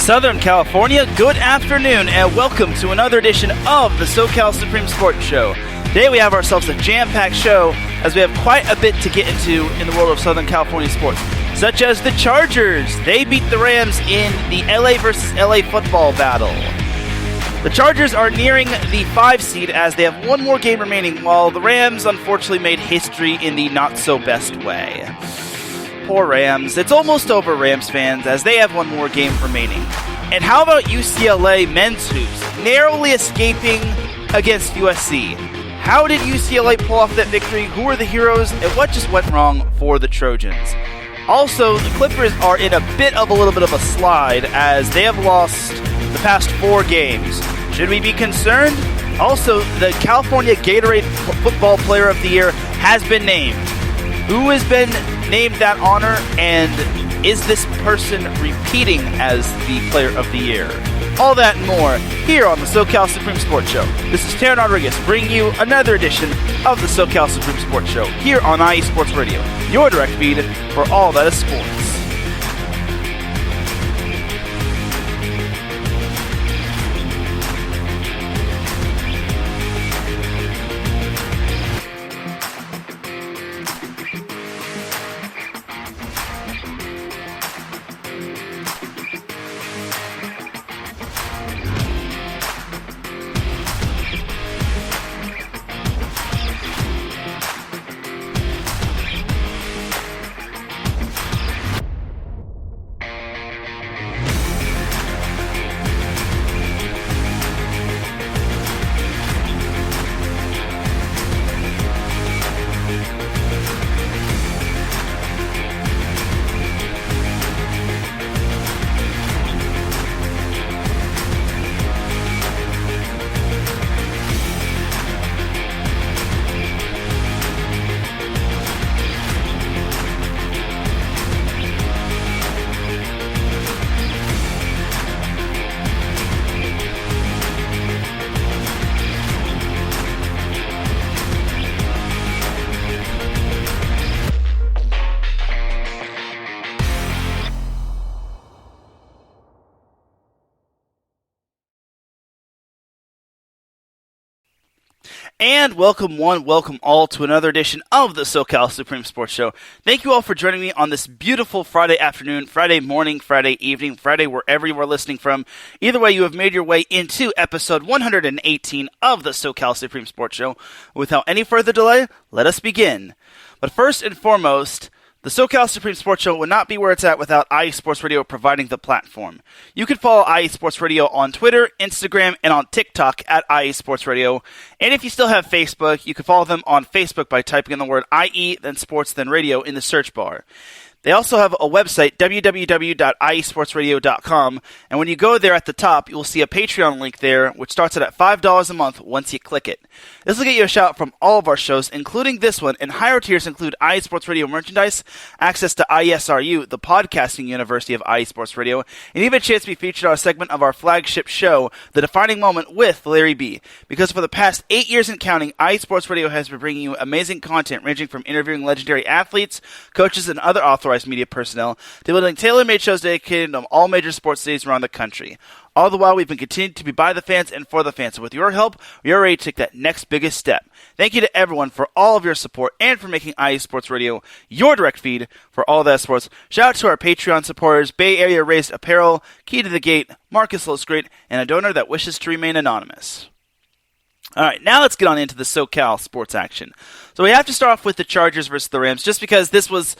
Southern California, good afternoon, and welcome to another edition of the SoCal Supreme Sports Show. Today we have ourselves a jam-packed show, as we have quite a bit to get into in the world of Southern California sports, such as the Chargers. They beat the Rams in the LA versus LA football battle. The Chargers are nearing the 5 seed as they have one more game remaining, while the Rams unfortunately made history in the not-so-best way. Poor Rams. It's almost over, Rams fans, as they have one more game remaining. And how about UCLA men's hoops, narrowly escaping against USC? How did UCLA pull off that victory? Who are the heroes? And what just went wrong for the Trojans? Also, the Clippers are in a little bit of a slide as they have lost the past 4 games. Should we be concerned? Also, the California Gatorade Football Player of the Year has been named. Who has been named that honor, and is this person repeating as the Player of the Year? All that and more here on the SoCal Supreme Sports Show. This is Teran Rodriguez bringing you another edition of the SoCal Supreme Sports Show here on IE Sports Radio, your direct feed for all that is sports. And welcome one, welcome all to another edition of the SoCal Supreme Sports Show. Thank you all for joining me on this beautiful Friday afternoon, Friday morning, Friday evening, Friday wherever you are listening from. Either way, you have made your way into episode 118 of the SoCal Supreme Sports Show. Without any further delay, let us begin. But first and foremost, the SoCal Supreme Sports Show would not be where it's at without IE Sports Radio providing the platform. You can follow IE Sports Radio on Twitter, Instagram, and on TikTok at IE Sports Radio. And if you still have Facebook, you can follow them on Facebook by typing in the word IE, then Sports, then Radio in the search bar. They also have a website, www.iesportsradio.com, and when you go there at the top, you'll see a Patreon link there, which starts at $5 a month once you click it. This will get you a shout from all of our shows, including this one, and higher tiers include IE Sports Radio merchandise, access to IESRU, the podcasting university of IE Sports Radio, and even a chance to be featured on a segment of our flagship show, The Defining Moment with Larry B. Because for the past 8 years and counting, IE Sports Radio has been bringing you amazing content ranging from interviewing legendary athletes, coaches, and other authorized media personnel to building tailor-made shows dedicated to all major sports cities around the country. All the while, we've been continuing to be by the fans and for the fans. So with your help, we are ready to take that next biggest step. Thank you to everyone for all of your support and for making IE Sports Radio your direct feed for all that sports. Shout out to our Patreon supporters, Bay Area Raised Apparel, Key to the Gate, Marcus Losgreat, and a donor that wishes to remain anonymous. All right, now let's get on into the SoCal sports action. So we have to start off with the Chargers versus the Rams, just because this was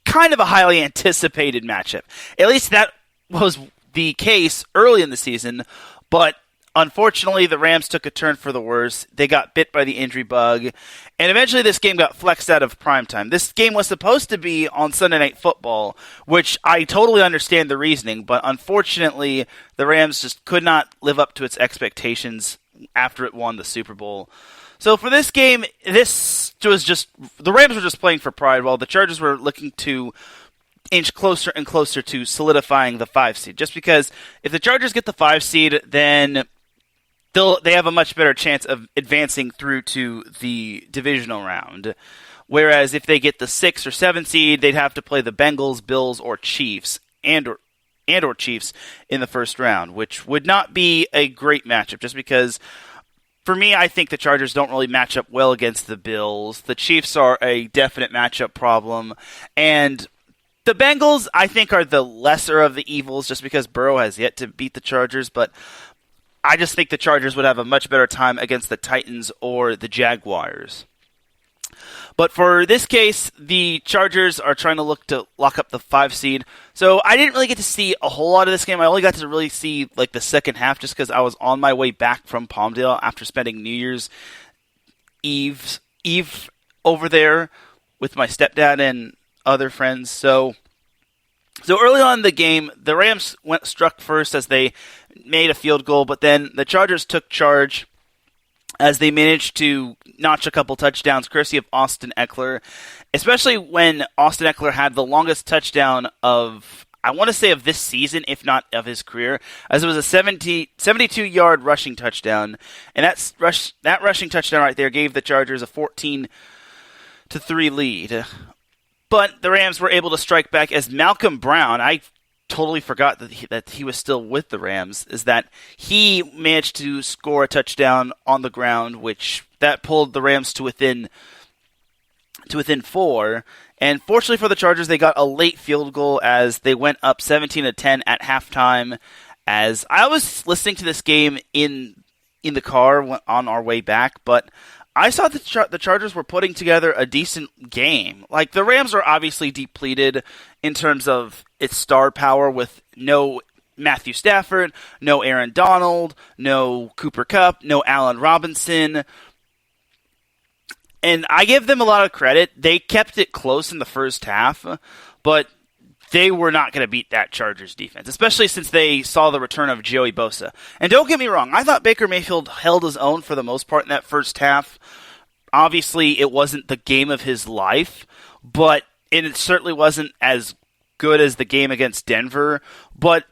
kind of a highly anticipated matchup. At least that was the case early in the season, but unfortunately the Rams took a turn for the worse. They got bit by the injury bug, and eventually this game got flexed out of primetime. This game was supposed to be on Sunday Night Football, which I totally understand the reasoning, but unfortunately the Rams just could not live up to its expectations after it won the Super Bowl. So for this game, this was just, the Rams were just playing for pride, while the Chargers were looking to inch closer and closer to solidifying the 5 seed. Just because if the Chargers get the 5 seed, then they have a much better chance of advancing through to the divisional round. Whereas if they get the 6 or 7 seed, they'd have to play the Bengals, Bills, or Chiefs, and and or Chiefs in the first round, which would not be a great matchup just because for me, I think the Chargers don't really match up well against the Bills. The Chiefs are a definite matchup problem, and the Bengals, I think, are the lesser of the evils just because Burrow has yet to beat the Chargers, but I just think the Chargers would have a much better time against the Titans or the Jaguars. But for this case, the Chargers are trying to look to lock up the 5 seed. So I didn't really get to see a whole lot of this game. I only got to really see like the second half just because I was on my way back from Palmdale after spending New Year's Eve over there with my stepdad and other friends. So early on in the game, the Rams struck first as they made a field goal, but then the Chargers took charge as they managed to notch a couple touchdowns, courtesy of Austin Eckler, especially when Austin Eckler had the longest touchdown of, I want to say, of this season, if not of his career, as it was a 72-yard rushing touchdown. And that rushing touchdown right there gave the Chargers a 14-3 lead. But the Rams were able to strike back as Malcolm Brown, I totally forgot that he was still with the Rams, is that he managed to score a touchdown on the ground, which that pulled the Rams to within 4. And fortunately for the Chargers, they got a late field goal as they went up 17-10 at halftime. As I was listening to this game in the car on our way back, but I saw the Chargers were putting together a decent game. Like, the Rams are obviously depleted in terms of its star power with no Matthew Stafford, no Aaron Donald, no Cooper Kupp, no Allen Robinson. And I give them a lot of credit. They kept it close in the first half, but they were not going to beat that Chargers defense, especially since they saw the return of Joey Bosa. And don't get me wrong, I thought Baker Mayfield held his own for the most part in that first half. Obviously, it wasn't the game of his life, but it certainly wasn't as good as the game against Denver. But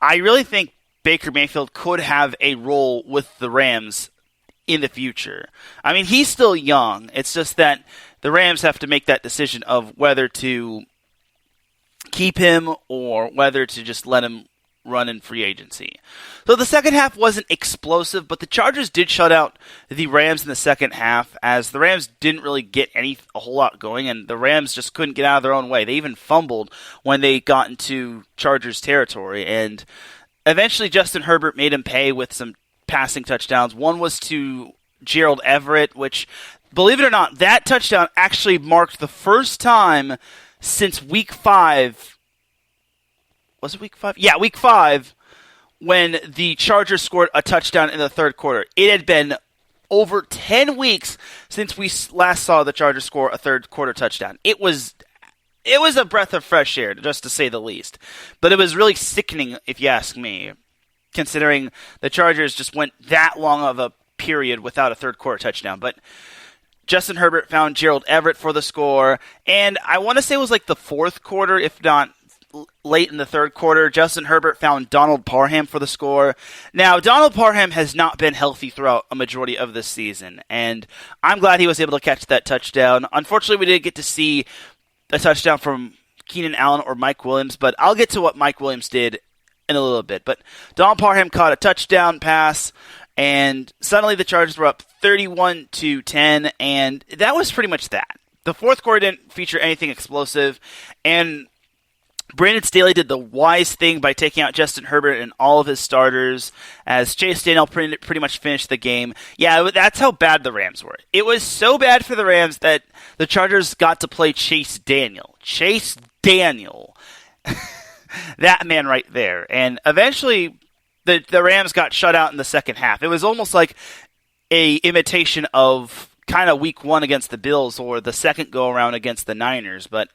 I really think Baker Mayfield could have a role with the Rams in the future. I mean, he's still young. It's just that the Rams have to make that decision of whether to keep him or whether to just let him run in free agency. So the second half wasn't explosive, but the Chargers did shut out the Rams in the second half, as the Rams didn't really get a whole lot going, and the Rams just couldn't get out of their own way. They even fumbled when they got into Chargers territory, and eventually Justin Herbert made him pay with some passing touchdowns. One was to Gerald Everett, which, believe it or not, that touchdown actually marked the first time since Week 5. Was it Week 5? Yeah, Week 5, when the Chargers scored a touchdown in the third quarter. It had been over 10 weeks since we last saw the Chargers score a third quarter touchdown. It was a breath of fresh air, just to say the least. But it was really sickening, if you ask me, considering the Chargers just went that long of a period without a third quarter touchdown. But Justin Herbert found Gerald Everett for the score, and I want to say it was like the fourth quarter, if not late in the third quarter, Justin Herbert found Donald Parham for the score. Now, Donald Parham has not been healthy throughout a majority of this season, and I'm glad he was able to catch that touchdown. Unfortunately, we didn't get to see a touchdown from Keenan Allen or Mike Williams, but I'll get to what Mike Williams did in a little bit. But Donald Parham caught a touchdown pass, and suddenly the Chargers were up 31-10, and that was pretty much that. The fourth quarter didn't feature anything explosive, and Brandon Staley did the wise thing by taking out Justin Herbert and all of his starters, as Chase Daniel pretty much finished the game. Yeah, that's how bad the Rams were. It was so bad for the Rams that the Chargers got to play Chase Daniel. Chase Daniel. That man right there. And eventually, the Rams got shut out in the second half. It was almost like a imitation of kind of week 1 against the Bills or the second go-around against the Niners, but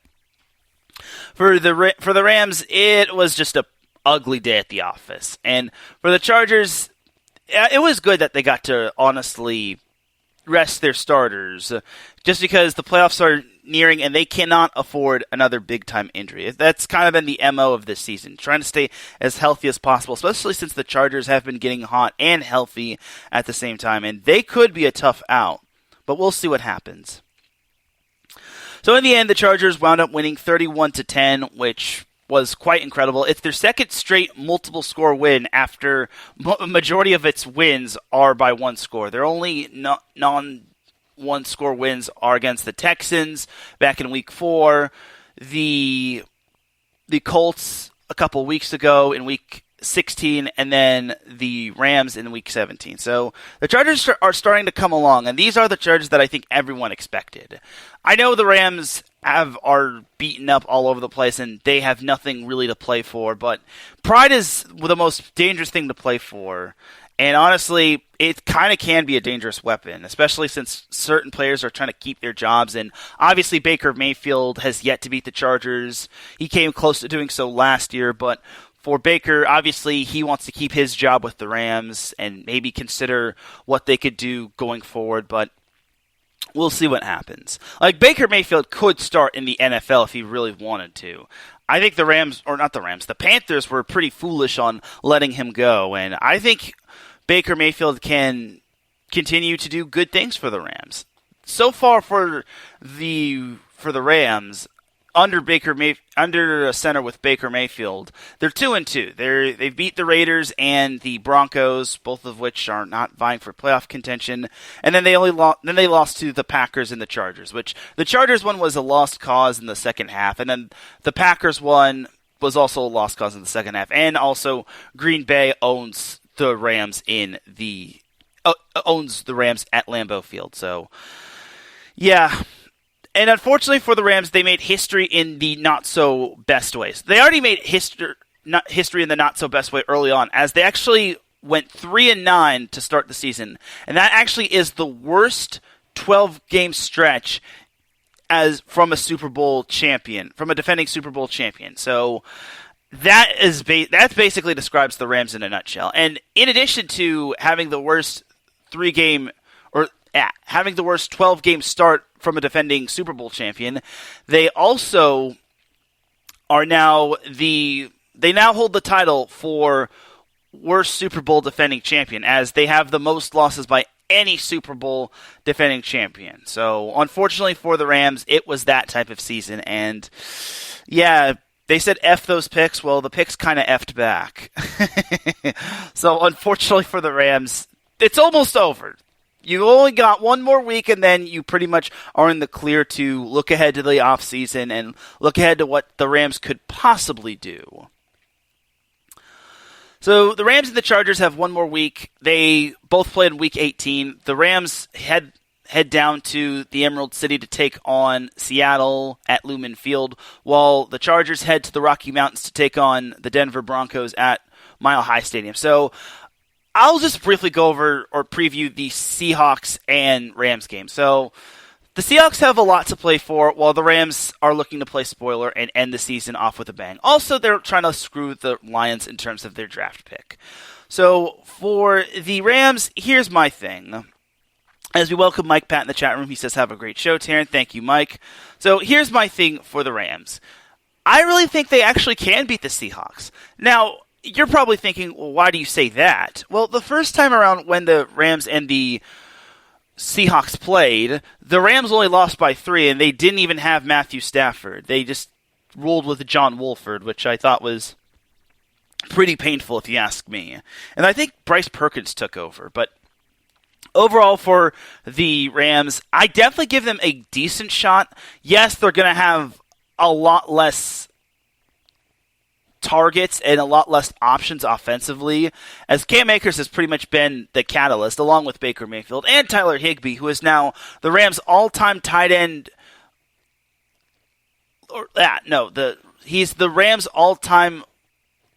for the Rams, it was just a ugly day at the office. And for the Chargers, it was good that they got to honestly rest their starters, just because the playoffs are nearing and they cannot afford another big-time injury. That's kind of been the MO of this season, trying to stay as healthy as possible, especially since the Chargers have been getting hot and healthy at the same time. And they could be a tough out, but we'll see what happens. So in the end, the Chargers wound up winning 31-10, which was quite incredible. It's their second straight multiple score win after a majority of its wins are by one score. Their only non-one score wins are against the Texans back in week 4, the Colts a couple weeks ago in week 16, and then the Rams in week 17. So the Chargers are starting to come along, and these are the Chargers that I think everyone expected. I know the Rams are beaten up all over the place, and they have nothing really to play for, but pride is the most dangerous thing to play for. And honestly, it kind of can be a dangerous weapon, especially since certain players are trying to keep their jobs. And obviously, Baker Mayfield has yet to beat the Chargers. He came close to doing so last year, but for Baker, obviously, he wants to keep his job with the Rams and maybe consider what they could do going forward, but we'll see what happens. Like, Baker Mayfield could start in the NFL if he really wanted to. I think the Panthers were pretty foolish on letting him go, and I think Baker Mayfield can continue to do good things for the Rams. So far for the Rams, under a center with Baker Mayfield, they're 2-2. They've beat the Raiders and the Broncos, both of which are not vying for playoff contention. And then they lost to the Packers and the Chargers, which the Chargers one was a lost cause in the second half, and then the Packers one was also a lost cause in the second half. And also Green Bay owns the Rams at Lambeau Field. So yeah. And unfortunately for the Rams, they made history in the not-so-best ways. They already made history in the not-so-best way early on, as they actually went 3-9 to start the season. And that actually is the worst 12-game stretch from a Super Bowl champion, from a defending Super Bowl champion. So that basically describes the Rams in a nutshell. And in addition to having the worst 12-game start from a defending Super Bowl champion, they also are now they now hold the title for worst Super Bowl defending champion, as they have the most losses by any Super Bowl defending champion. So unfortunately for the Rams, it was that type of season, and yeah, they said F those picks. Well, the picks kind of F'd back. So unfortunately for the Rams, it's almost over. You only got one more week, and then you pretty much are in the clear to look ahead to the offseason and look ahead to what the Rams could possibly do. So the Rams and the Chargers have one more week. They both played in Week 18. The Rams head down to the Emerald City to take on Seattle at Lumen Field, while the Chargers head to the Rocky Mountains to take on the Denver Broncos at Mile High Stadium. So I'll just briefly go over or preview the Seahawks and Rams game. So the Seahawks have a lot to play for, while the Rams are looking to play spoiler and end the season off with a bang. Also, they're trying to screw the Lions in terms of their draft pick. So for the Rams, here's my thing. As we welcome Mike Pat in the chat room, he says, have a great show, Teran. Thank you, Mike. So here's my thing for the Rams. I really think they actually can beat the Seahawks. Now, you're probably thinking, well, why do you say that? Well, the first time around when the Rams and the Seahawks played, the Rams only lost by 3, and they didn't even have Matthew Stafford. They just rolled with John Wolford, which I thought was pretty painful, if you ask me. And I think Bryce Perkins took over. But overall, for the Rams, I definitely give them a decent shot. Yes, they're going to have a lot less targets and a lot less options offensively, as Cam Akers has pretty much been the catalyst, along with Baker Mayfield and Tyler Higbee, who is now the Rams' all-time tight end. He's the Rams' all-time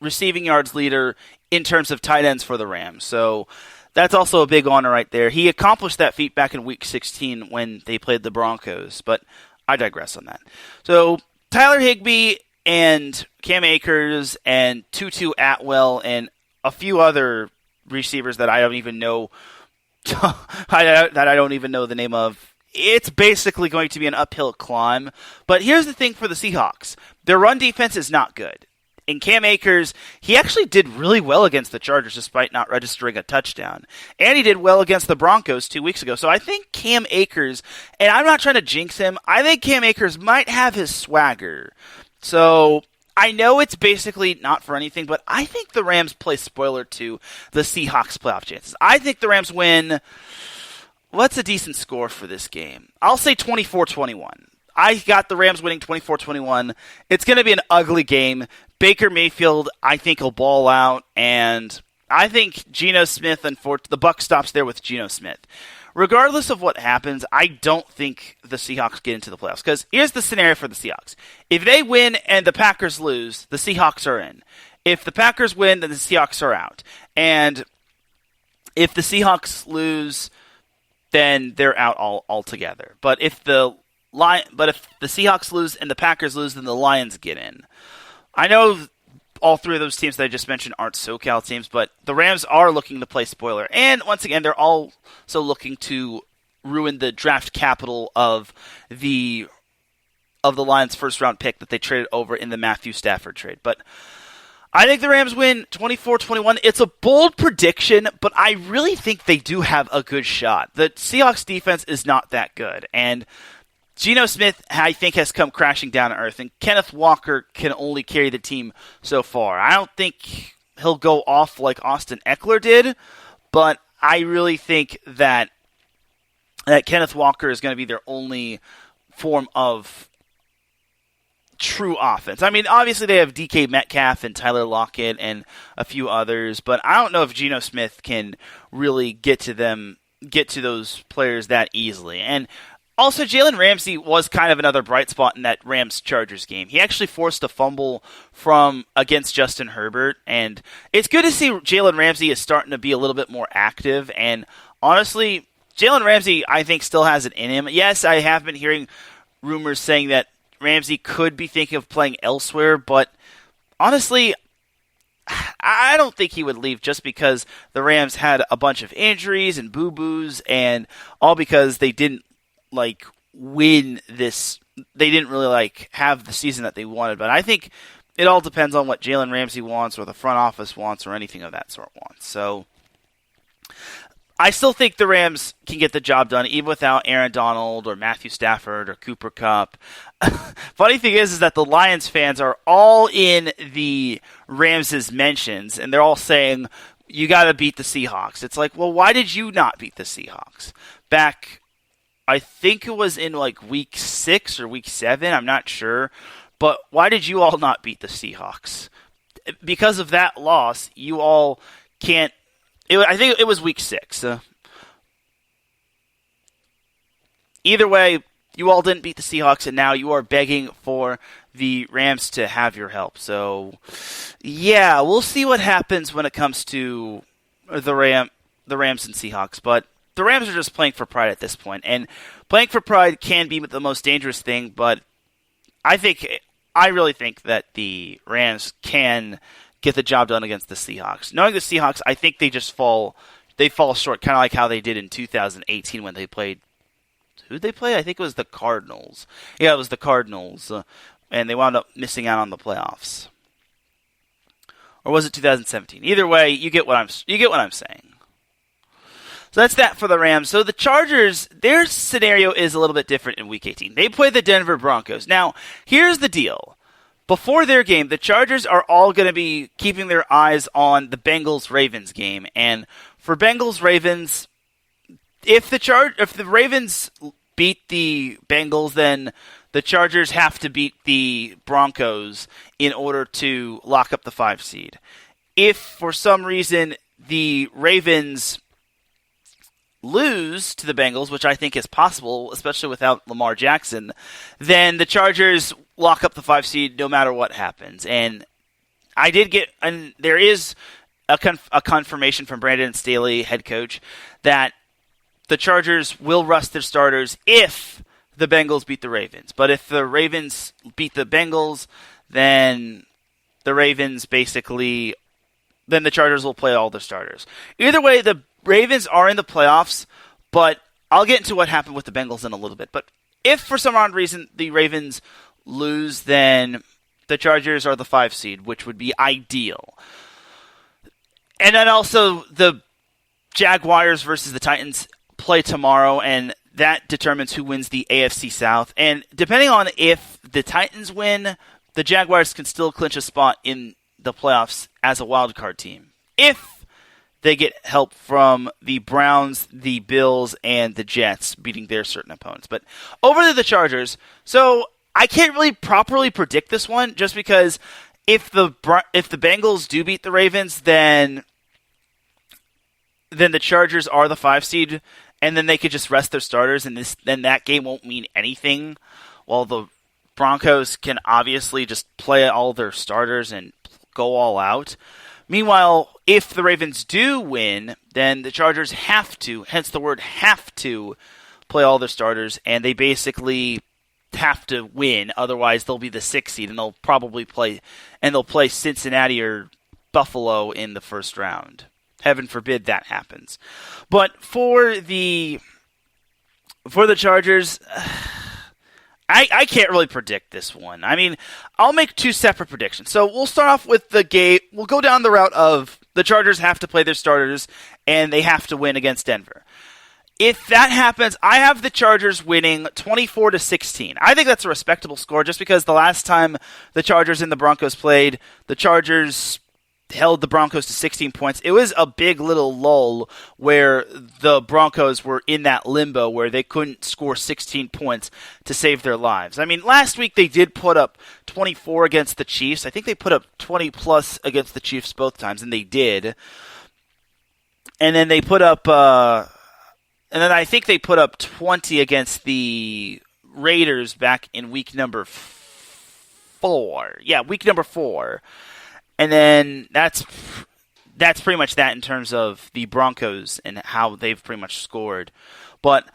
receiving yards leader in terms of tight ends for the Rams. So that's also a big honor right there. He accomplished that feat back in Week 16 when they played the Broncos, but I digress on that. So Tyler Higbee and Cam Akers and Tutu Atwell and a few other receivers that I don't even know that I don't even know the name of. It's basically going to be an uphill climb. But here's the thing for the Seahawks. Their run defense is not good. And Cam Akers, he actually did really well against the Chargers despite not registering a touchdown. And he did well against the Broncos 2 weeks ago. So I think Cam Akers, and I'm not trying to jinx him, I think Cam Akers might have his swagger. So I know it's basically not for anything, but I think the Rams play spoiler to the Seahawks playoff chances. I think the Rams win. What's a decent score for this game? I'll say 24-21. I got the Rams winning 24-21. It's going to be an ugly game. Baker Mayfield, I think, will ball out, and I think Geno Smith, the buck stops there with Geno Smith. Regardless of what happens, I don't think the Seahawks get into the playoffs. Because here's the scenario for the Seahawks. If they win and the Packers lose, the Seahawks are in. If the Packers win, then the Seahawks are out. And if the Seahawks lose, then they're out altogether. But if the Seahawks lose and the Packers lose, then the Lions get in. I know all three of those teams that I just mentioned aren't SoCal teams, but the Rams are looking to play spoiler. And once again, they're also looking to ruin the draft capital of the Lions' first-round pick that they traded over in the Matthew Stafford trade. But I think the Rams win 24-21. It's a bold prediction, but I really think they do have a good shot. The Seahawks defense is not that good, and Geno Smith, I think, has come crashing down to earth, and Kenneth Walker can only carry the team so far. I don't think he'll go off like Austin Eckler did, but I really think that Kenneth Walker is going to be their only form of true offense. I mean, obviously they have DK Metcalf and Tyler Lockett and a few others, but I don't know if Geno Smith can really get to those players that easily. And also, Jalen Ramsey was kind of another bright spot in that Rams-Chargers game. He actually forced a fumble against Justin Herbert, and it's good to see Jalen Ramsey is starting to be a little bit more active. And honestly, Jalen Ramsey, I think, still has it in him. Yes, I have been hearing rumors saying that Ramsey could be thinking of playing elsewhere, but honestly, I don't think he would leave just because the Rams had a bunch of injuries and boo-boos, and all because they didn't win this. They didn't really have the season that they wanted. But I think it all depends on what Jalen Ramsey wants or the front office wants or anything of that sort wants. So I still think the Rams can get the job done even without Aaron Donald or Matthew Stafford or Cooper Kupp. Funny thing is that the Lions fans are all in the Rams' mentions, and they're all saying, you got to beat the Seahawks. It's like, well, why did you not beat the Seahawks? Back, I think it was in week 6 or week 7, I'm not sure. But why did you all not beat the Seahawks? Because of that loss, you all can't. I think it was week 6. Either way, you all didn't beat the Seahawks, and now you are begging for the Rams to have your help. So, yeah, we'll see what happens when it comes to the Rams and Seahawks. But the Rams are just playing for pride at this point, and playing for pride can be the most dangerous thing. But I really think that the Rams can get the job done against the Seahawks. Knowing the Seahawks, I think they fall short, kind of like how they did in 2018 when they played. Who did they play? I think it was the Cardinals. Yeah, it was the Cardinals, and they wound up missing out on the playoffs. Or was it 2017? Either way, you get what I'm saying. So that's that for the Rams. So the Chargers, their scenario is a little bit different in Week 18. They play the Denver Broncos. Now, here's the deal. Before their game, the Chargers are all going to be keeping their eyes on the Bengals-Ravens game. And for Bengals-Ravens, if the Ravens beat the Bengals, then the Chargers have to beat the Broncos in order to lock up the 5 seed. If for some reason the Ravens lose to the Bengals, which I think is possible, especially without Lamar Jackson, then the Chargers lock up the 5 seed no matter what happens. And there is a confirmation from Brandon Staley, head coach, that the Chargers will rest their starters if the Bengals beat the Ravens. But if the Ravens beat the Bengals, then the Chargers will play all their starters. Either way, the Ravens are in the playoffs, but I'll get into what happened with the Bengals in a little bit. But if for some odd reason the Ravens lose, then the Chargers are the 5 seed, which would be ideal. And then also the Jaguars versus the Titans play tomorrow, and that determines who wins the AFC South. And depending on if the Titans win, the Jaguars can still clinch a spot in the playoffs as a wild card team if they get help from the Browns, the Bills, and the Jets beating their certain opponents. But over to the Chargers. So I can't really properly predict this one just because if the Bengals do beat the Ravens, then the Chargers are the 5 seed, and then they could just rest their starters, and then that game won't mean anything. While the Broncos can obviously just play all their starters and go all out. Meanwhile, if the Ravens do win, then the Chargers have to, hence the word have to, play all their starters, and they basically have to win. Otherwise, they'll be the 6th seed, and they'll probably play Cincinnati or Buffalo in the first round. Heaven forbid that happens. But for the Chargers, I can't really predict this one. I mean, I'll make 2 separate predictions. So we'll start off with the game. We'll go down the route of the Chargers have to play their starters, and they have to win against Denver. If that happens, I have the Chargers winning 24-16. I think that's a respectable score just because the last time the Chargers and the Broncos played, the Chargers held the Broncos to 16 points. It was a big little lull where the Broncos were in that limbo where they couldn't score 16 points to save their lives. I mean, last week they did put up 24 against the Chiefs. I think they put up 20 plus against the Chiefs both times, and they did. And then they put up, and then I think they put up 20 against the Raiders back in week number 4. Yeah, week number 4. And then that's pretty much that in terms of the Broncos and how they've pretty much scored. But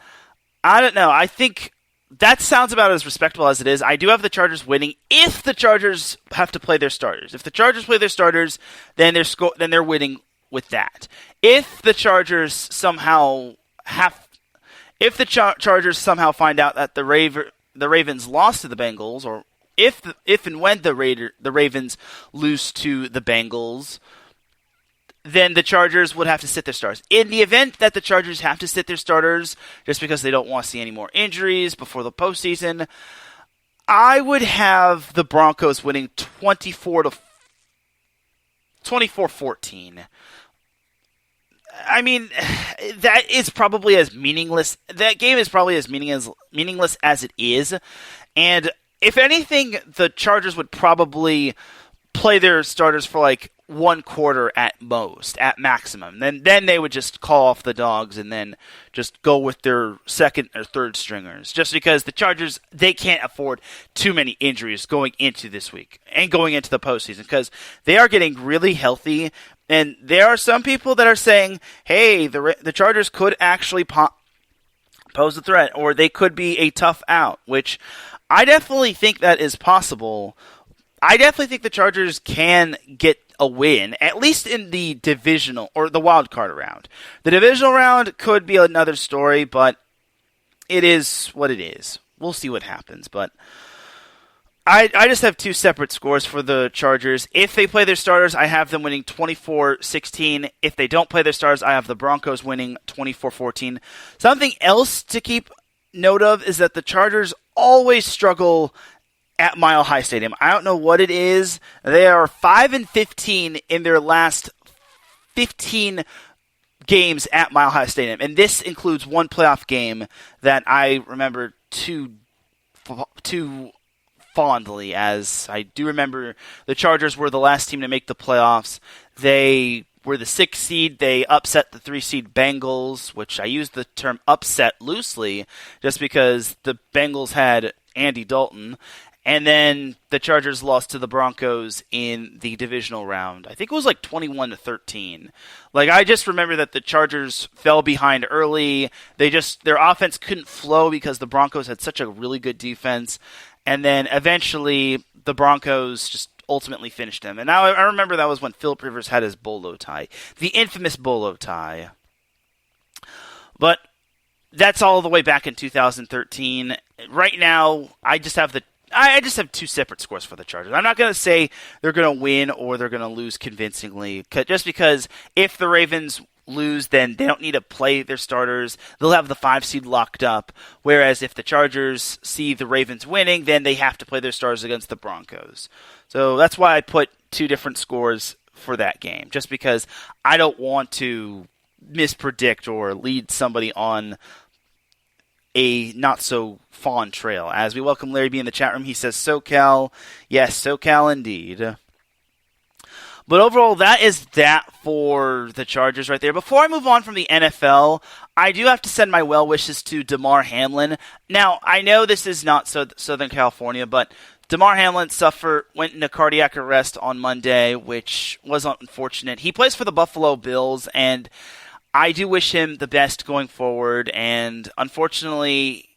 I don't know. I think that sounds about as respectable as it is. I do have the Chargers winning if the Chargers have to play their starters. If the Chargers play their starters, then they're winning with that. If the Chargers somehow Chargers somehow find out that the Ravens lost to the Bengals, or if and when the Ravens lose to the Bengals, then the Chargers would have to sit their starters. In the event that the Chargers have to sit their starters just because they don't want to see any more injuries before the postseason, I would have the Broncos winning 24-14. I mean, that is probably as meaningless. That game is probably as meaningless as it is, and if anything, the Chargers would probably play their starters for like 1 quarter at most, at maximum. Then they would just call off the dogs and then just go with their second or third stringers. Just because the Chargers, they can't afford too many injuries going into this week and going into the postseason because they are getting really healthy. And there are some people that are saying, hey, the Chargers could actually pose a threat, or they could be a tough out, which I definitely think that is possible. I definitely think the Chargers can get a win, at least in the divisional or the wild card round. The divisional round could be another story, but it is what it is. We'll see what happens, but I just have 2 separate scores for the Chargers. If they play their starters, I have them winning 24-16. If they don't play their starters, I have the Broncos winning 24-14. Something else to keep note of is that the Chargers always struggle at Mile High Stadium. I don't know what it is. They are 5-15 in their last 15 games at Mile High Stadium, and this includes one playoff game that I remember too fondly, as I do remember the Chargers were the last team to make the playoffs. They were the 6th seed. They upset the 3 seed Bengals, which I use the term upset loosely just because the Bengals had Andy Dalton. And then the Chargers lost to the Broncos in the divisional round. I think it was like 21-13. Like, I just remember that the Chargers fell behind early. Their offense couldn't flow because the Broncos had such a really good defense. And then eventually the Broncos just ultimately finished them. And now I remember that was when Philip Rivers had his bolo tie. The infamous bolo tie. But that's all the way back in 2013. Right now, I just have 2 separate scores for the Chargers. I'm not going to say they're going to win or they're going to lose convincingly, just because if the Ravens lose, then they don't need to play their starters. They'll have the 5 seed locked up. Whereas if the Chargers see the Ravens winning, then they have to play their starters against the Broncos. So that's why I put 2 different scores for that game, just because I don't want to mispredict or lead somebody on a not-so-fond trail. As we welcome Larry B in the chat room, he says, SoCal. Yes, SoCal indeed. But overall, that is that for the Chargers right there. Before I move on from the NFL, I do have to send my well wishes to Damar Hamlin. Now, I know this is not Southern California, but Damar Hamlin went into cardiac arrest on Monday, which was unfortunate. He plays for the Buffalo Bills, and I do wish him the best going forward. And unfortunately,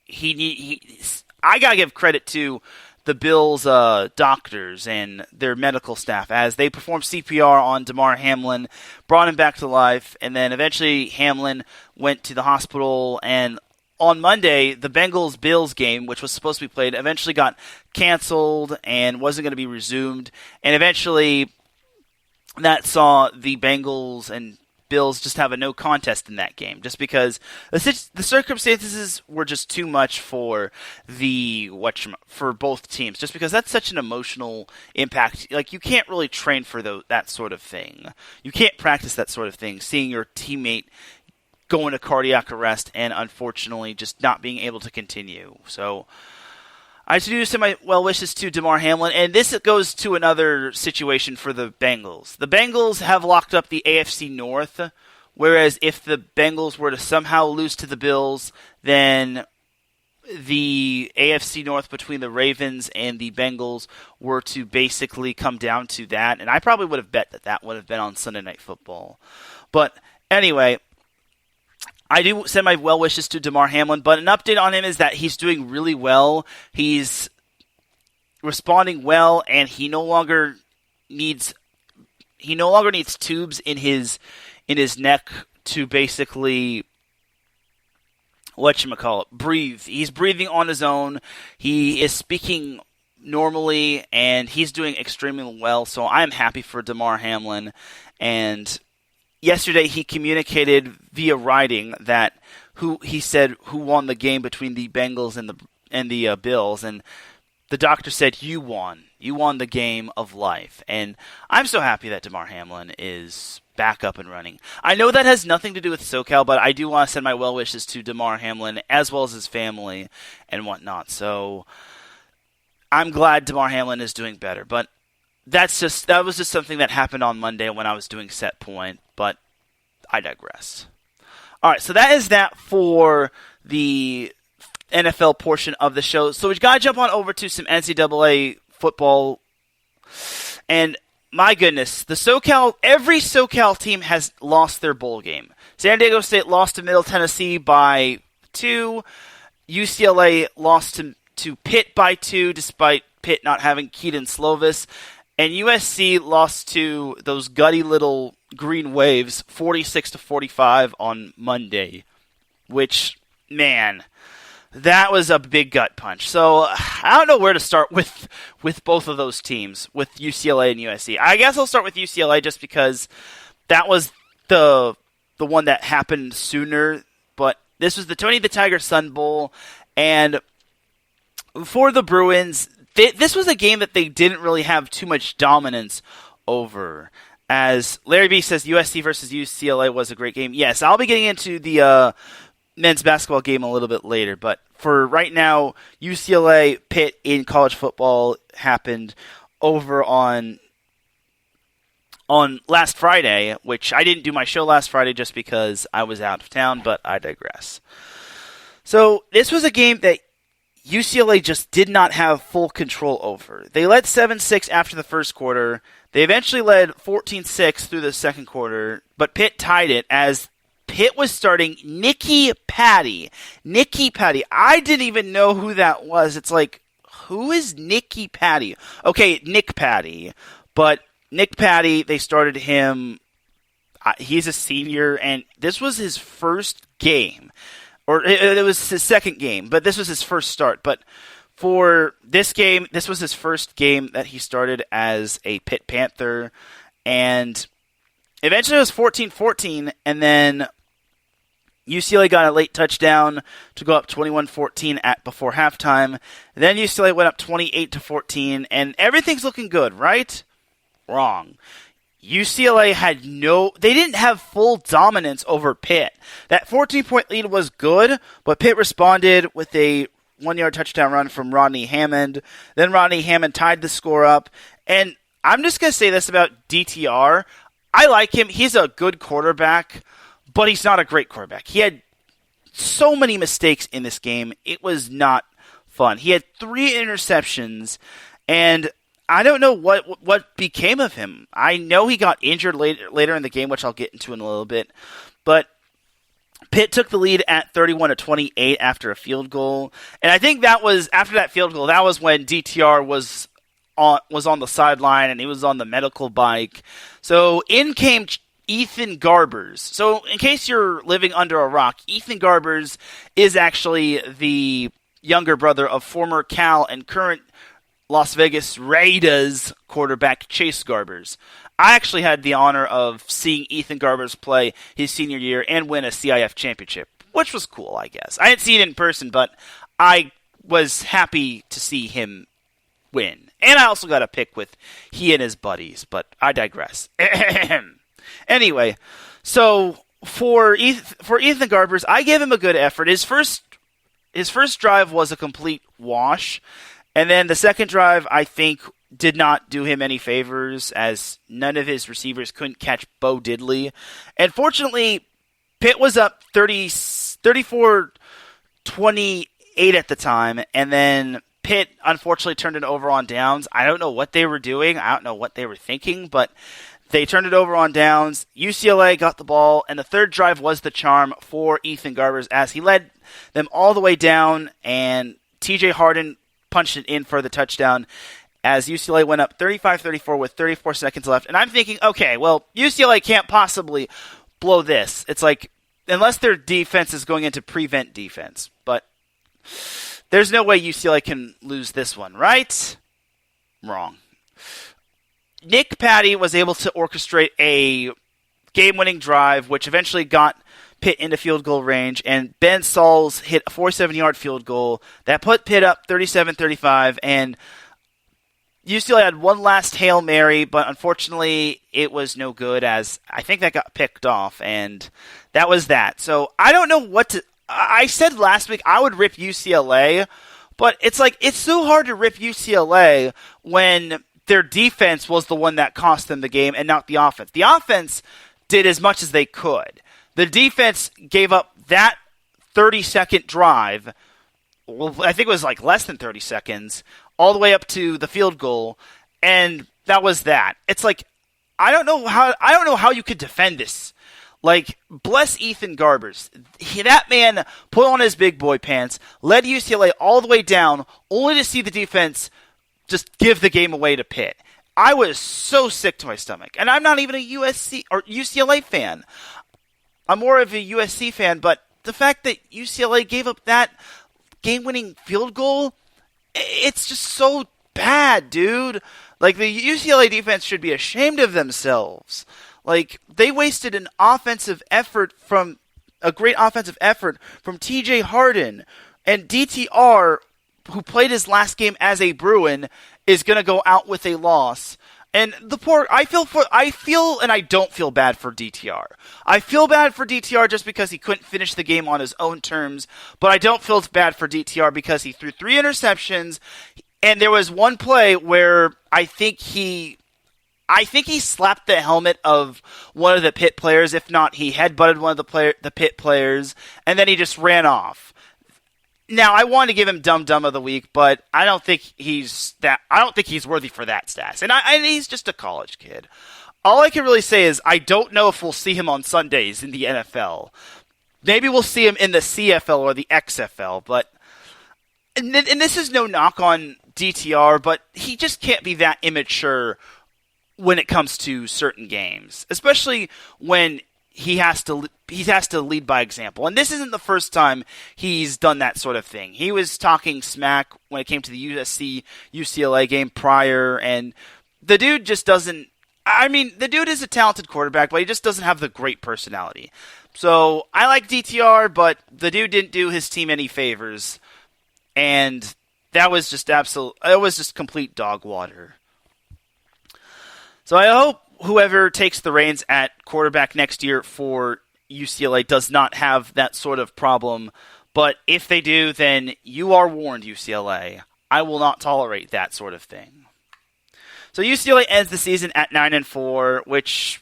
I gotta give credit to the Bills' doctors and their medical staff as they performed CPR on Damar Hamlin, brought him back to life, and then eventually Hamlin went to the hospital. And on Monday, the Bengals-Bills game, which was supposed to be played, eventually got canceled and wasn't going to be resumed. And eventually that saw the Bengals and Bills just have a no contest in that game, just because the circumstances were just too much for for both teams. Just because that's such an emotional impact. Like, you can't really train for that sort of thing. You can't practice that sort of thing. Seeing your teammate go into cardiac arrest and unfortunately just not being able to continue. So I do send my well wishes to Damar Hamlin, and this goes to another situation for the Bengals. The Bengals have locked up the AFC North, whereas if the Bengals were to somehow lose to the Bills, then the AFC North between the Ravens and the Bengals were to basically come down to that, and I probably would have bet that would have been on Sunday Night Football. But anyway, I do send my well wishes to Damar Hamlin, but an update on him is that he's doing really well. He's responding well, and he no longer needs tubes in his neck to basically breathe. He's breathing on his own. He is speaking normally, and he's doing extremely well. So I am happy for Damar Hamlin. And yesterday, he communicated via writing that who won the game between the Bengals and the Bills, and the doctor said, "You won. You won the game of life." And I'm so happy that Damar Hamlin is back up and running. I know that has nothing to do with SoCal, but I do want to send my well wishes to Damar Hamlin as well as his family and whatnot. So I'm glad Damar Hamlin is doing better, but that was just something that happened on Monday when I was doing Set Point, but I digress. All right, so that is that for the NFL portion of the show. So we got to jump on over to some NCAA football. And my goodness, every SoCal team has lost their bowl game. San Diego State lost to Middle Tennessee by 2. UCLA lost to Pitt by 2, despite Pitt not having Keaton Slovis. And USC lost to those gutty little Green Waves 46-45 on Monday, which, man, that was a big gut punch. So I don't know where to start with both of those teams, with UCLA and USC. I guess I'll start with UCLA just because that was the one that happened sooner. But this was the Tony the Tiger Sun Bowl, and for the Bruins, this was a game that they didn't really have too much dominance over. As Larry B says, USC versus UCLA was a great game. Yes, I'll be getting into the men's basketball game a little bit later, but for right now, UCLA Pitt in college football happened over on last Friday, which I didn't do my show last Friday just because I was out of town, but I digress. So this was a game that UCLA just did not have full control over. They led 7-6 after the first quarter. They eventually led 14-6 through the second quarter, but Pitt tied it as Pitt was starting Nicky Patty. I didn't even know who that was. It's like, who is Nicky Patty? Okay, Nick Patty. But Nick Patty, they started him. He's a senior, and this was his first game. Or it was his second game, but this was his first start. But for this game, this was his first game that he started as a Pitt Panther. And Eventually it was 14-14, and then UCLA got a late touchdown to go up 21-14 before halftime. Then UCLA went up 28-14, and everything's looking good, right? Wrong. UCLA they didn't have full dominance over Pitt. That 14-point lead was good, but Pitt responded with a 1-yard touchdown run from Rodney Hammond. Then Rodney Hammond tied the score up. And I'm just going to say this about DTR. I like him. He's a good quarterback, but he's not a great quarterback. He had so many mistakes in this game. It was not fun. He had 3 interceptions, and I don't know what became of him. I know he got injured later in the game, which I'll get into in a little bit. But Pitt took the lead at 31-28 after a field goal. And I think after that field goal, that was when DTR was on the sideline and he was on the medical bike. So in came Ethan Garbers. So in case you're living under a rock, Ethan Garbers is actually the younger brother of former Cal and current Las Vegas Raiders quarterback Chase Garbers. I actually had the honor of seeing Ethan Garbers play his senior year and win a CIF championship, which was cool, I guess. I didn't see it in person, but I was happy to see him win. And I also got a pick with he and his buddies, but I digress. Anyway, so for Ethan Garbers, I gave him a good effort. His first drive was a complete wash. And then the second drive, I think, did not do him any favors, as none of his receivers couldn't catch Bo Diddley. And fortunately, Pitt was up 34-28 at the time, and then Pitt unfortunately turned it over on downs. I don't know what they were doing. I don't know what they were thinking, but they turned it over on downs. UCLA got the ball, and the third drive was the charm for Ethan Garbers, as he led them all the way down, and TJ Harden punched it in for the touchdown as UCLA went up 35-34 with 34 seconds left. And I'm thinking, okay, well, UCLA can't possibly blow this. It's like, unless their defense is going into prevent defense. But there's no way UCLA can lose this one, right? Wrong. Nick Patty was able to orchestrate a game-winning drive, which eventually got Pitt into field goal range, and Ben Sauls hit a 47-yard field goal that put Pitt up 37-35, and UCLA had one last Hail Mary, but unfortunately it was no good, as I think that got picked off, and that was that. So I don't know what to... I said last week I would rip UCLA, but it's like, it's so hard to rip UCLA when their defense was the one that cost them the game and not the offense. The offense did as much as they could. The defense gave up that 30-second drive, well, I think it was like less than 30 seconds, all the way up to the field goal, and that was that. It's like, I don't know how you could defend this. Like, bless Ethan Garbers. That man put on his big boy pants, led UCLA all the way down, only to see the defense just give the game away to Pitt. I was so sick to my stomach. And I'm not even a USC or UCLA fan. I'm more of a USC fan, but the fact that UCLA gave up that game-winning field goal, it's just so bad, dude. Like, the UCLA defense should be ashamed of themselves. Like, they wasted a great offensive effort from TJ Harden, and DTR, who played his last game as a Bruin, is going to go out with a loss. And I feel and I don't feel bad for DTR. I feel bad for DTR just because he couldn't finish the game on his own terms, but I don't feel bad for DTR because he threw 3 interceptions, and there was one play where I think he slapped the helmet of one of the Pitt players. If not, he headbutted one of the Pitt players, and then he just ran off. Now, I want to give him Dumb of the Week, but I don't think he's worthy for that status. And he's just a college kid. All I can really say is I don't know if we'll see him on Sundays in the NFL. Maybe we'll see him in the CFL or the XFL, but and this is no knock on DTR, but he just can't be that immature when it comes to certain games, especially when he has to lead by example. And this isn't the first time he's done that sort of thing. He was talking smack when it came to the USC-UCLA game prior, and the dude just doesn't... I mean, the dude is a talented quarterback, but he just doesn't have the great personality. So I like DTR, but the dude didn't do his team any favors, and that was just complete dog water. So I hope whoever takes the reins at quarterback next year for UCLA does not have that sort of problem. But if they do, then you are warned, UCLA. I will not tolerate that sort of thing. So UCLA ends the season at 9-4, which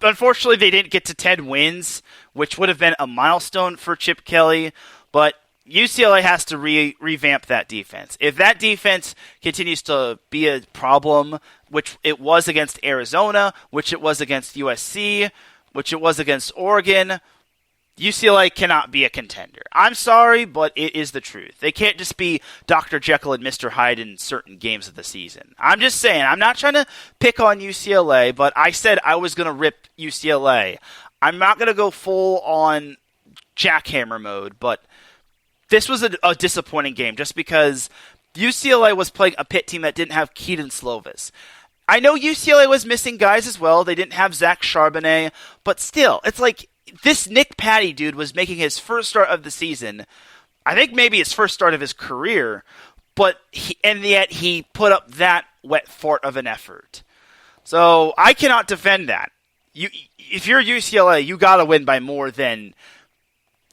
unfortunately they didn't get to 10 wins, which would have been a milestone for Chip Kelly. But UCLA has to revamp that defense. If that defense continues to be a problem, which it was against Arizona, which it was against USC, which it was against Oregon, UCLA cannot be a contender. I'm sorry, but it is the truth. They can't just be Dr. Jekyll and Mr. Hyde in certain games of the season. I'm just saying, I'm not trying to pick on UCLA, but I said I was going to rip UCLA. I'm not going to go full on jackhammer mode, but this was a disappointing game just because UCLA was playing a Pitt team that didn't have Keaton Slovis. I know UCLA was missing guys as well. They didn't have Zach Charbonnet, but still, it's like this Nick Patty dude was making his first start of the season. I think maybe his first start of his career, and yet he put up that wet fart of an effort. So I cannot defend that. If you're UCLA, you got to win by more than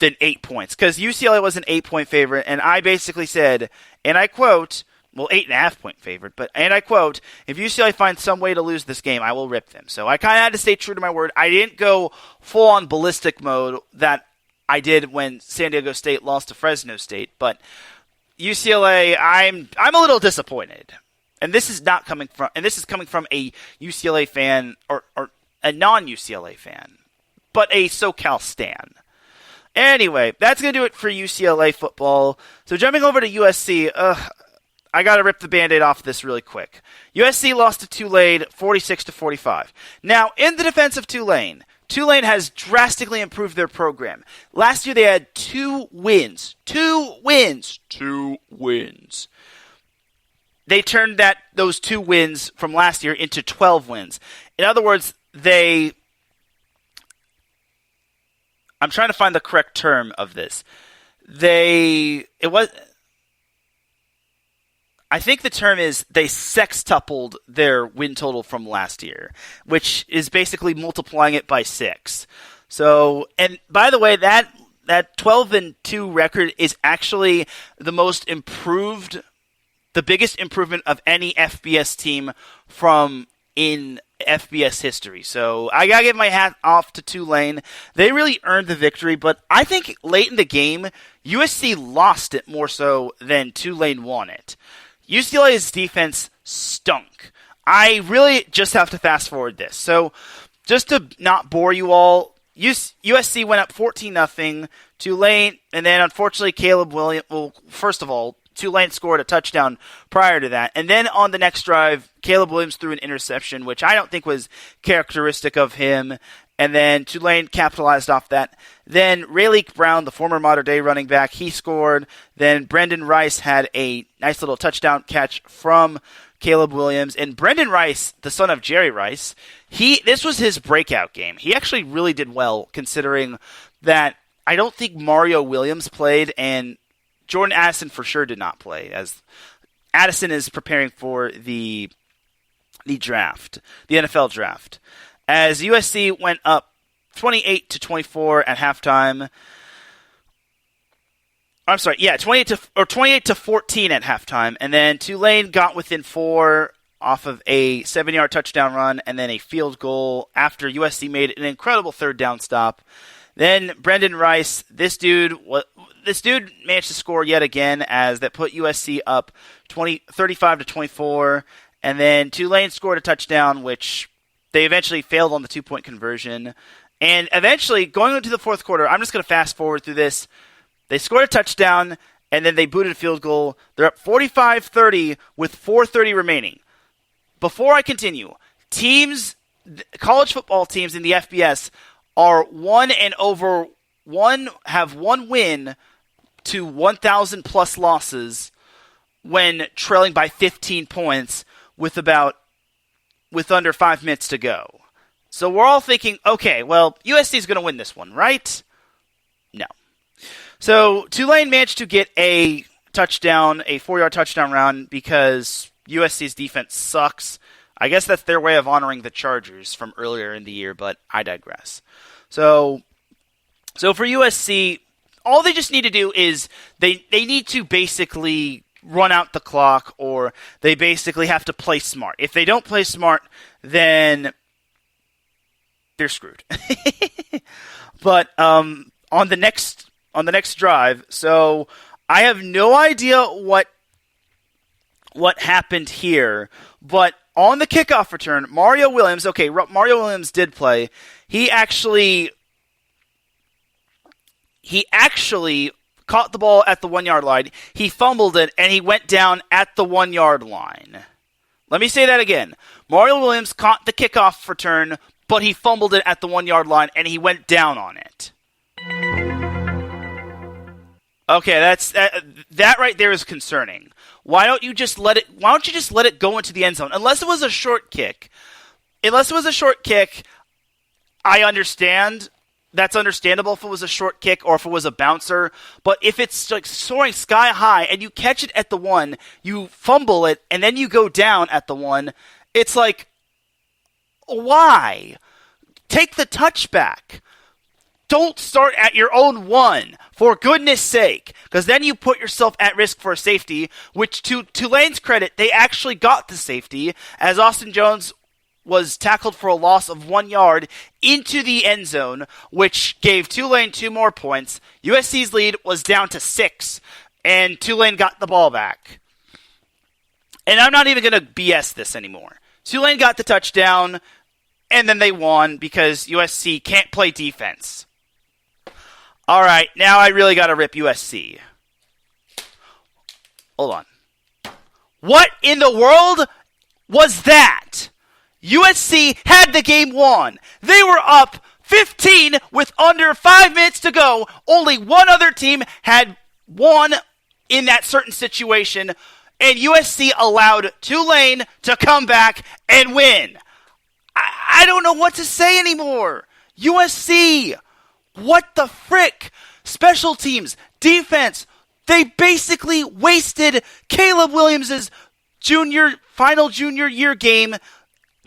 8 points, because UCLA was an 8-point favorite, and I basically said, and I quote, 8.5-point favorite, and I quote, if UCLA finds some way to lose this game, I will rip them. So I kind of had to stay true to my word. I didn't go full-on ballistic mode that I did when San Diego State lost to Fresno State, but UCLA, I'm a little disappointed. And this is coming from a UCLA fan, or a non-UCLA fan, but a SoCal stan. Anyway, that's going to do it for UCLA football. So jumping over to USC, I got to rip the Band-Aid off this really quick. USC lost to Tulane 46-45. Now, in the defense of Tulane has drastically improved their program. Last year they had 2 wins. 2 wins. They turned those 2 wins from last year into 12 wins. In other words, I'm trying to find the correct term of this. I think the term is they sextupled their win total from last year, which is basically multiplying it by 6. So, and by the way, that 12-2 record is actually the most improved, the biggest improvement of any FBS team from in FBS history. So I gotta give my hat off to Tulane. They really earned the victory, but I think late in the game, USC lost it more so than Tulane won it. UCLA's defense stunk. I really just have to fast forward this. So just to not bore you all, USC went up 14-0. Tulane, and then unfortunately Caleb Williams, well, first of all, Tulane scored a touchdown prior to that. And then on the next drive, Caleb Williams threw an interception, which I don't think was characteristic of him. And then Tulane capitalized off that. Then Rayleigh Brown, the former Mater Dei running back, he scored. Then Brendan Rice had a nice little touchdown catch from Caleb Williams. And Brendan Rice, the son of Jerry Rice, this was his breakout game. He actually really did well, considering that I don't think Mario Williams played, and Jordan Addison for sure did not play, as Addison is preparing for the draft, the NFL draft. As USC went up 28-24 at halftime. I'm sorry, 28-14 at halftime, and then Tulane got within 4 off of a 7-yard touchdown run and then a field goal after USC made an incredible third down stop. Then Brendan Rice, this dude managed to score yet again, as that put USC up 35-24, and then Tulane scored a touchdown, which they eventually failed on the 2-point conversion. And eventually, going into the fourth quarter, I'm just going to fast forward through this. They scored a touchdown, and then they booted a field goal. They're up 45-30 with 4:30 remaining. Before I continue, college football teams in the FBS are 1-over-1, have 1 win to 1,000 plus losses when trailing by 15 points with about with under 5 minutes to go. So we're all thinking, okay, well, USC is going to win this one, right? No. So Tulane managed to get a touchdown, a 4-yard touchdown run, because USC's defense sucks. I guess that's their way of honoring the Chargers from earlier in the year, but I digress. So for USC, all they just need to do is they need to basically run out the clock, or they basically have to play smart. If they don't play smart, then they're screwed. But on the next drive, so I have no idea what happened here, but on the kickoff return, Mario Williams did play. He actually caught the ball at the 1-yard line. He fumbled it, and he went down at the 1-yard line. Let me say that again. Mario Williams caught the kickoff return, but he fumbled it at the 1-yard line, and he went down on it. Okay, that right there is concerning. Why don't you just let it go into the end zone? Unless it was a short kick. I understand. That's understandable if it was a short kick or if it was a bouncer. But if it's like soaring sky high and you catch it at the 1, you fumble it, and then you go down at the 1, it's like, why? Take the touchback. Don't start at your own 1, for goodness sake, because then you put yourself at risk for a safety, which to Tulane's credit, they actually got the safety, as Austin Jones was tackled for a loss of 1 yard into the end zone, which gave Tulane 2 more points. USC's lead was down to 6, and Tulane got the ball back. And I'm not even going to BS this anymore. Tulane got the touchdown, and then they won because USC can't play defense. All right, now I really got to rip USC. Hold on. What in the world was that? USC had the game won. They were up 15 with under 5 minutes to go. Only one other team had won in that certain situation, and USC allowed Tulane to come back and win. I don't know what to say anymore. USC, what the frick? Special teams, defense, they basically wasted Caleb Williams' final junior year game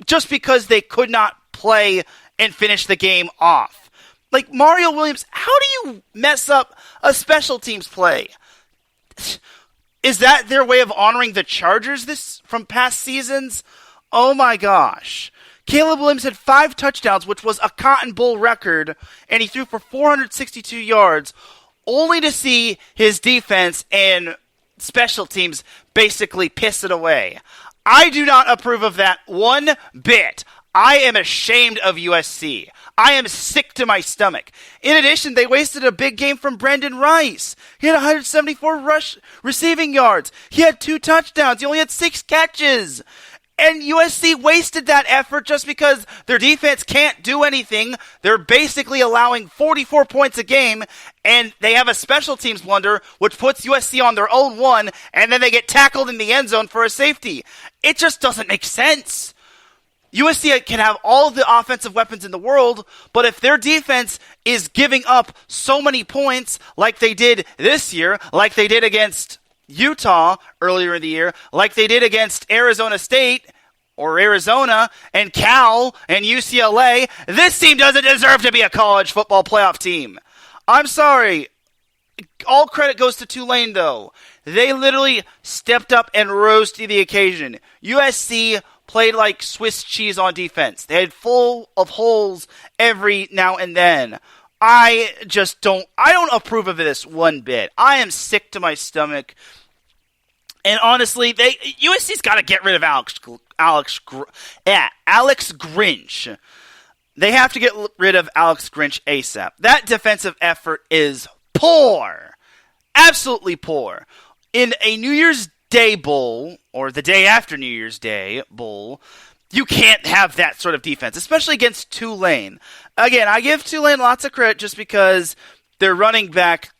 just because they could not play and finish the game off. Like, Mario Williams, how do you mess up a special teams play? Is that their way of honoring the Chargers from past seasons? Oh my gosh. Caleb Williams had 5 touchdowns, which was a Cotton Bowl record, and he threw for 462 yards, only to see his defense and special teams basically piss it away. I do not approve of that one bit. I am ashamed of USC. I am sick to my stomach. In addition, they wasted a big game from Brendan Rice. He had 174 receiving yards. He had 2 touchdowns. He only had 6 catches. And USC wasted that effort just because their defense can't do anything. They're basically allowing 44 points a game, and they have a special teams blunder, which puts USC on their own 1, and then they get tackled in the end zone for a safety. It just doesn't make sense. USC can have all the offensive weapons in the world, but if their defense is giving up so many points like they did this year, like they did against Utah earlier in the year, like they did against Arizona State or Arizona and Cal and UCLA, this team doesn't deserve to be a college football playoff team. I'm sorry. All credit goes to Tulane, though. They literally stepped up and rose to the occasion. USC played like Swiss cheese on defense. They had full of holes every now and then. I don't approve of this one bit. I am sick to my stomach. And honestly, USC's got to get rid of Alex Grinch. They have to get rid of Alex Grinch ASAP. That defensive effort is poor. Absolutely poor. In a New Year's Day Bowl, or the day after New Year's Day Bowl, you can't have that sort of defense, especially against Tulane. Again, I give Tulane lots of credit just because their running back,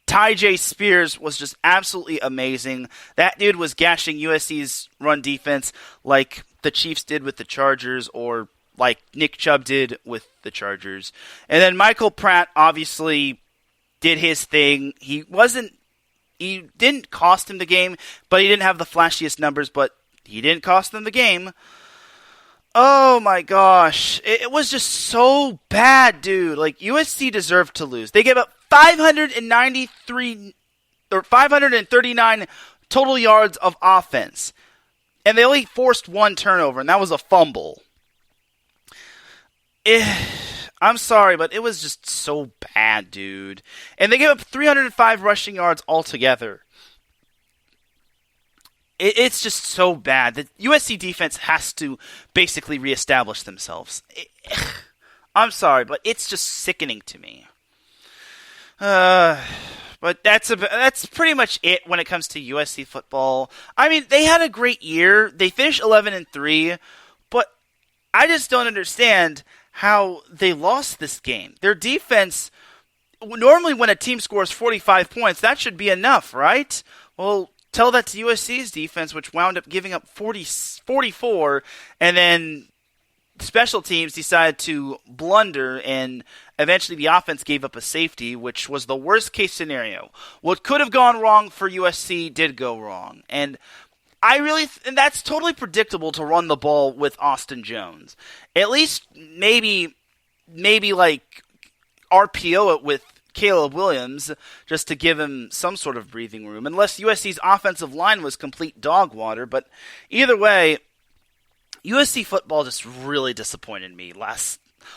Ty J. Spears, was just absolutely amazing. That dude was gashing USC's run defense like the Chiefs did with the Chargers or like Nick Chubb did with the Chargers. And then Michael Pratt obviously did his thing. He didn't cost him the game, but he didn't have the flashiest numbers, but he didn't cost them the game. Oh my gosh. It was just so bad, dude. Like, USC deserved to lose. They gave up 539 total yards of offense. And they only forced one turnover, and that was a fumble. I'm sorry, but it was just so bad, dude. And they gave up 305 rushing yards altogether. It's just so bad. The USC defense has to basically reestablish themselves. I'm sorry, but it's just sickening to me. But that's pretty much it when it comes to USC football. I mean, they had a great year. They finished 11-3, but I just don't understand how they lost this game. Their defense, normally when a team scores 45 points, that should be enough, right? Well, tell that to USC's defense, which wound up giving up 44, and then special teams decided to blunder, and eventually the offense gave up a safety, which was the worst case scenario. What could have gone wrong for USC did go wrong. And and that's totally predictable to run the ball with Austin Jones. At least maybe like RPO it with Caleb Williams just to give him some sort of breathing room, unless USC's offensive line was complete dog water. But either way, USC football just really disappointed me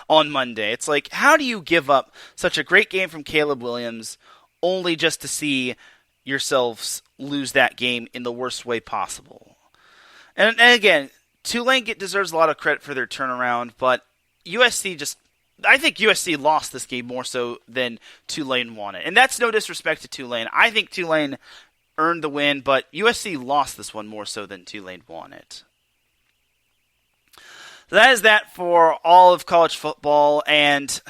on Monday. It's like, how do you give up such a great game from Caleb Williams only just to see yourselves lose that game in the worst way possible? And again, Tulane deserves a lot of credit for their turnaround, but I think USC lost this game more so than Tulane won it. And that's no disrespect to Tulane. I think Tulane earned the win, but USC lost this one more so than Tulane won it. So that is that for all of college football. And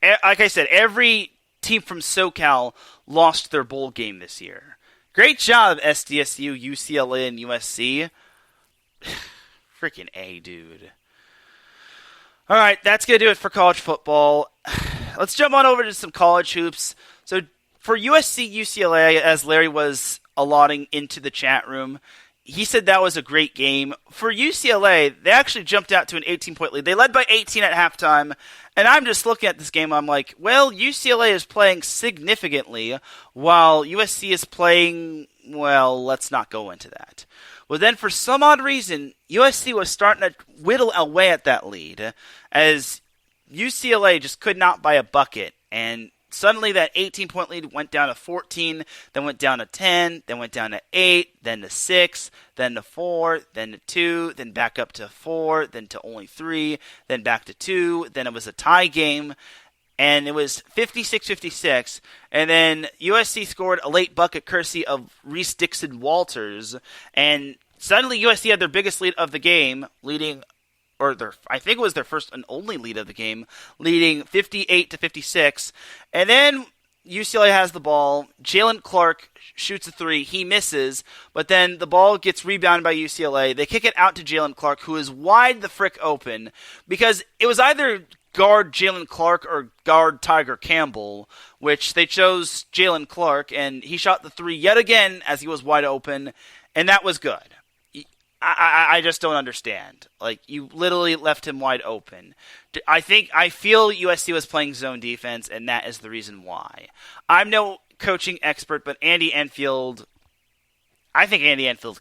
like I said, every team from SoCal lost their bowl game this year. Great job, SDSU, UCLA, and USC. Freaking A, dude. All right, that's going to do it for college football. Let's jump on over to some college hoops. So for USC, UCLA, as Larry was allotting into the chat room, he said that was a great game. For UCLA, they actually jumped out to an 18-point lead. They led by 18 at halftime, and I'm just looking at this game. I'm like, well, UCLA is playing significantly, while USC is playing, well, let's not go into that. Well, then for some odd reason, USC was starting to whittle away at that lead, as UCLA just could not buy a bucket, and suddenly that 18-point lead went down to 14, then went down to 10, then went down to 8, then to 6, then to 4, then to 2, then back up to 4, then to only 3, then back to 2, then it was a tie game, and it was 56-56, and then USC scored a late bucket courtesy of Reese Dixon Walters, and suddenly USC had their biggest lead of the game, I think it was their first and only lead of the game, leading 58-56. And then UCLA has the ball. Jalen Clark shoots a three. He misses, but then the ball gets rebounded by UCLA. They kick it out to Jalen Clark, who is wide the frick open, because it was either guard Jalen Clark or guard Tiger Campbell, which they chose Jalen Clark, and he shot the three yet again as he was wide open, and that was good. I just don't understand. Like, you literally left him wide open. I feel USC was playing zone defense, and that is the reason why. I'm no coaching expert, but I think Andy Enfield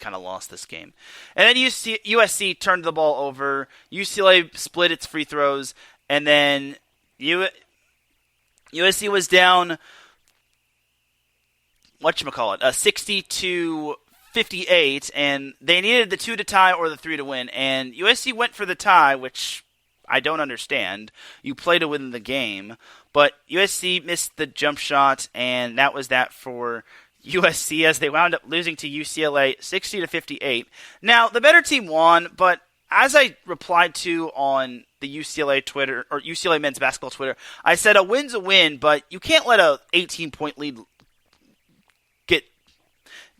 kind of lost this game. And then USC turned the ball over. UCLA split its free throws, and then USC was down, 60-58, and they needed the 2 to tie or the 3 to win, and USC went for the tie, which I don't understand. You play to win the game, but USC missed the jump shot, and that was that for USC, as they wound up losing to UCLA 60-58. Now, the better team won, but as I replied to on the UCLA Twitter, or UCLA men's basketball Twitter, I said a win's a win, but you can't let a 18-point lead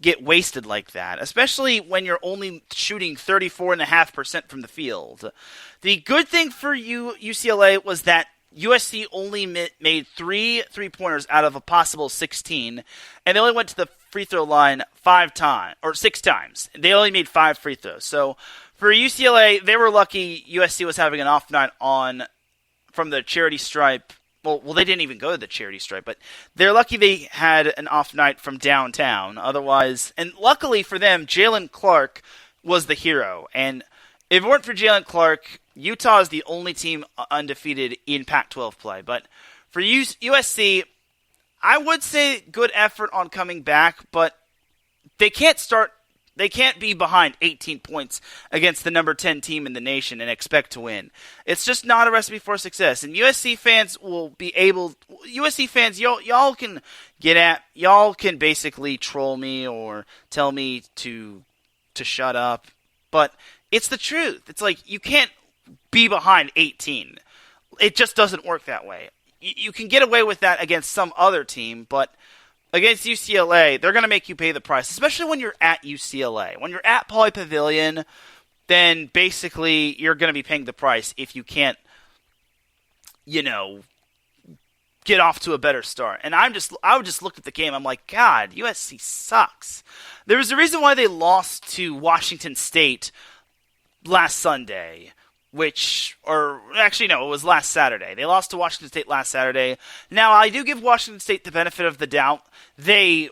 get wasted like that, especially when you're only shooting 34.5% from the field. The good thing for UCLA was that USC only made 3 3-pointers out of a possible 16, and they only went to the free throw line 6 times. They only made 5 free throws. So for UCLA, they were lucky USC was having an off night from the charity stripe. Well, they didn't even go to the charity stripe, but they're lucky they had an off night from downtown. Otherwise, and luckily for them, Jalen Clark was the hero. And if it weren't for Jalen Clark, Utah is the only team undefeated in Pac-12 play. But for USC, I would say good effort on coming back, but they can't be behind 18 points against the number 10 team in the nation and expect to win. It's just not a recipe for success. And USC fans y'all can basically troll me or tell me to shut up, but it's the truth. It's like you can't be behind 18. It just doesn't work that way. You can get away with that against some other team, but against UCLA, they're going to make you pay the price, especially when you're at UCLA. When you're at Pauley Pavilion, then basically you're going to be paying the price if you can't, get off to a better start. And I would just look at the game. I'm like, God, USC sucks. There was a reason why they lost to Washington State last Sunday. It was last Saturday. They lost to Washington State last Saturday. Now, I do give Washington State the benefit of the doubt. They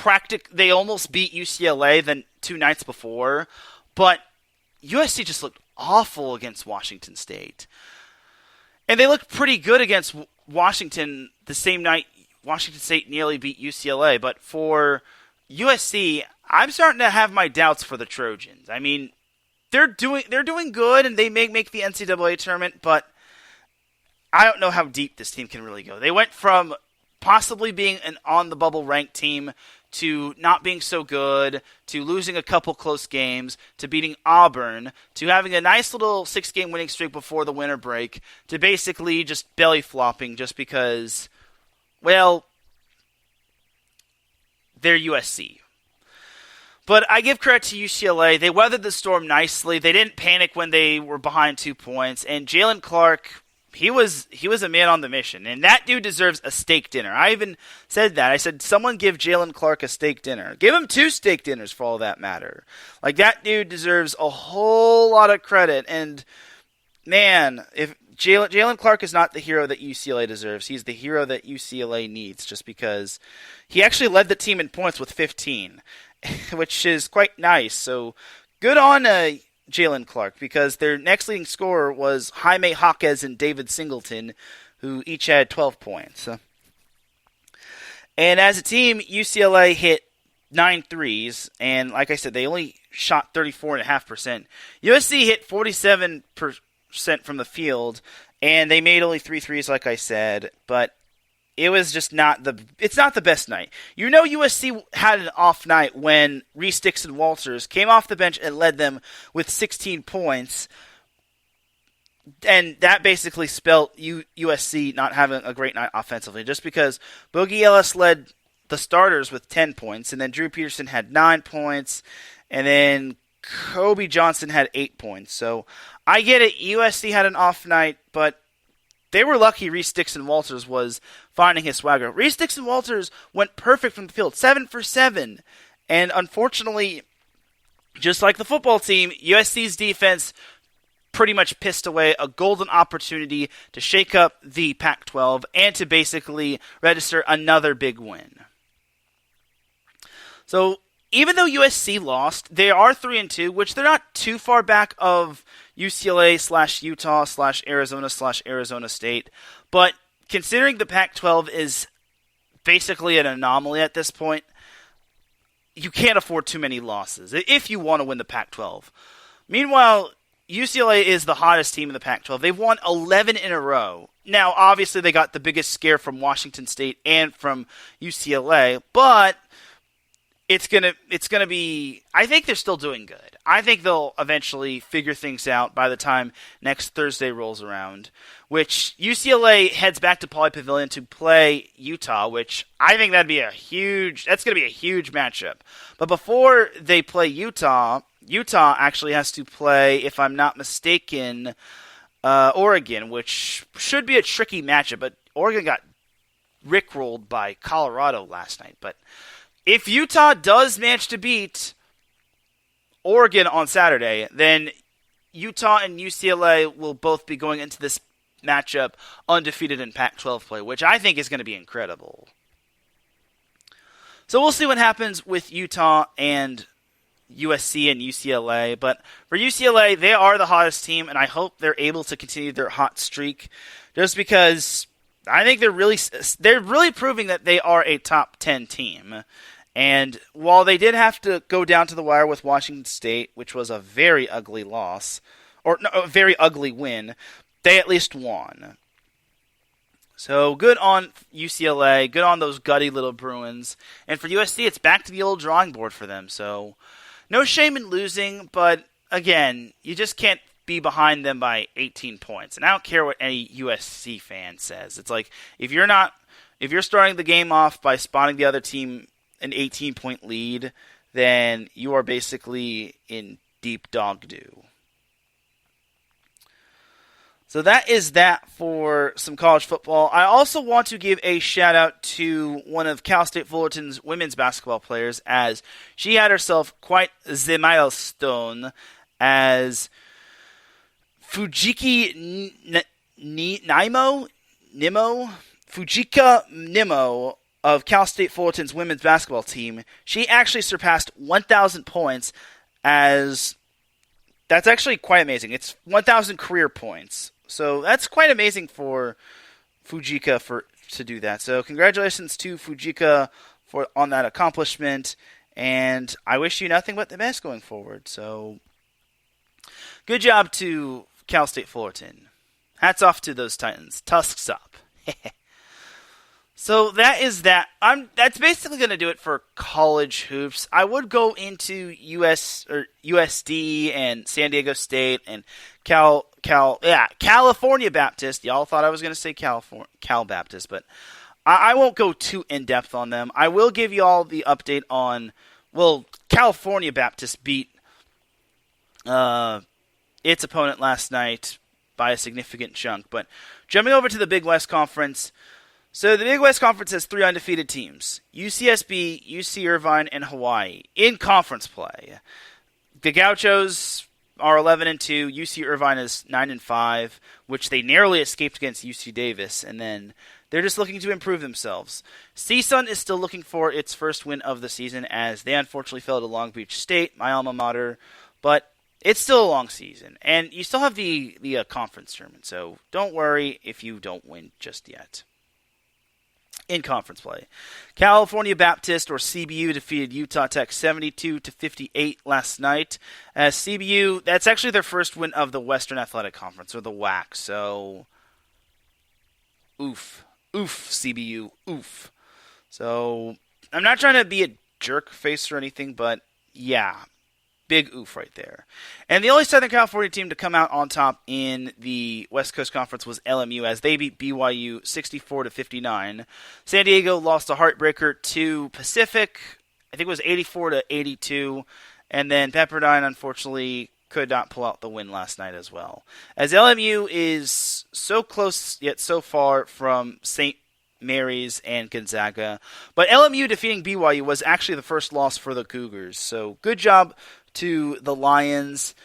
almost beat UCLA the 2 nights before, but USC just looked awful against Washington State. And they looked pretty good against Washington the same night Washington State nearly beat UCLA. But for USC, I'm starting to have my doubts for the Trojans. I mean, they're doing good, and they may make the NCAA tournament, but I don't know how deep this team can really go. They went from possibly being an on-the-bubble ranked team to not being so good, to losing a couple close games, to beating Auburn, to having a nice little 6-game winning streak before the winter break, to basically just belly flopping just because, well, they're USC. But I give credit to UCLA. They weathered the storm nicely. They didn't panic when they were behind 2 points. And Jalen Clark, he was a man on the mission. And that dude deserves a steak dinner. I even said that. I said, someone give Jalen Clark a steak dinner. Give him 2 steak dinners for all that matter. Like, that dude deserves a whole lot of credit. And, man, if Jalen Clark is not the hero that UCLA deserves, he's the hero that UCLA needs, just because he actually led the team in points with 15. Which is quite nice. So good on Jalen Clark, because their next leading scorer was Jaime Jaquez and David Singleton, who each had 12 points. And as a team, UCLA hit 9 threes, and like I said, they only shot 34.5%. USC hit 47% from the field, and they made only 3 threes, like I said, but it was just it's not the best night. USC had an off night when Reese Dixon-Walters came off the bench and led them with 16 points. And that basically spelled USC not having a great night offensively, just because Boogie Ellis led the starters with 10 points, and then Drew Peterson had 9 points, and then Kobe Johnson had 8 points. So I get it, USC had an off night, but they were lucky Reese Dixon-Walters was finding his swagger. Reese Dixon-Walters went perfect from the field, 7 for 7. And unfortunately, just like the football team, USC's defense pretty much pissed away a golden opportunity to shake up the Pac-12 and to basically register another big win. So even though USC lost, they are 3-2, which they're not too far back of UCLA/Utah/Arizona/Arizona State. But considering the Pac-12 is basically an anomaly at this point, you can't afford too many losses if you want to win the Pac-12. Meanwhile, UCLA is the hottest team in the Pac-12. They've won 11 in a row. Now, obviously, they got the biggest scare from Washington State and from UCLA, but It's gonna be. I think they're still doing good. I think they'll eventually figure things out by the time next Thursday rolls around, which UCLA heads back to Pauley Pavilion to play Utah, which I think that's gonna be a huge matchup. But before they play Utah actually has to play, if I'm not mistaken, Oregon, which should be a tricky matchup. But Oregon got rickrolled by Colorado last night, but if Utah does manage to beat Oregon on Saturday, then Utah and UCLA will both be going into this matchup undefeated in Pac-12 play, which I think is going to be incredible. So we'll see what happens with Utah and USC and UCLA. But for UCLA, they are the hottest team, and I hope they're able to continue their hot streak just because I think they're really proving that they are a top 10 team. And while they did have to go down to the wire with Washington State, which was a very ugly loss, or no, a very ugly win, they at least won. So good on UCLA, good on those gutty little Bruins. And for USC, it's back to the old drawing board for them. So no shame in losing, but again, you just can't be behind them by 18 points. And I don't care what any USC fan says. It's like if you're starting the game off by spotting the other team an 18-point lead, then you are basically in deep dog doo. So that is that for some college football. I also want to give a shout out to one of Cal State Fullerton's women's basketball players, as she had herself quite the milestone as Fujika Nimmo of Cal State Fullerton's women's basketball team. She actually surpassed 1,000 points, as that's actually quite amazing. It's 1,000 career points. So that's quite amazing for Fujika to do that. So congratulations to Fujika on that accomplishment, and I wish you nothing but the best going forward. So good job to Cal State Fullerton. Hats off to those Titans. Tusks up. So that is that. That's basically going to do it for college hoops. I would go into USD and San Diego State and California Baptist. Y'all thought I was going to say Cal Baptist, but I won't go too in depth on them. I will give you all the update on. Well, California Baptist beat its opponent last night by a significant chunk. But jumping over to the Big West Conference. So the Big West Conference has 3 undefeated teams: UCSB, UC Irvine, and Hawaii in conference play. The Gauchos are 11-2. UC Irvine is 9-5, which they narrowly escaped against UC Davis, and then they're just looking to improve themselves. CSUN is still looking for its first win of the season, as they unfortunately fell to Long Beach State, my alma mater, but it's still a long season, and you still have the conference tournament, so don't worry if you don't win just yet. In conference play, California Baptist, or CBU, defeated Utah Tech 72-58 last night. As CBU, that's actually their first win of the Western Athletic Conference, or the WAC. So, oof, CBU, oof. So, I'm not trying to be a jerk face or anything, but yeah, big oof right there. And the only Southern California team to come out on top in the West Coast Conference was LMU, as they beat BYU 64-59. San Diego lost a heartbreaker to Pacific. I think it was 84-82. And then Pepperdine, unfortunately, could not pull out the win last night as well. As LMU is so close yet so far from St. Mary's and Gonzaga. But LMU defeating BYU was actually the first loss for the Cougars. So good job to the Lions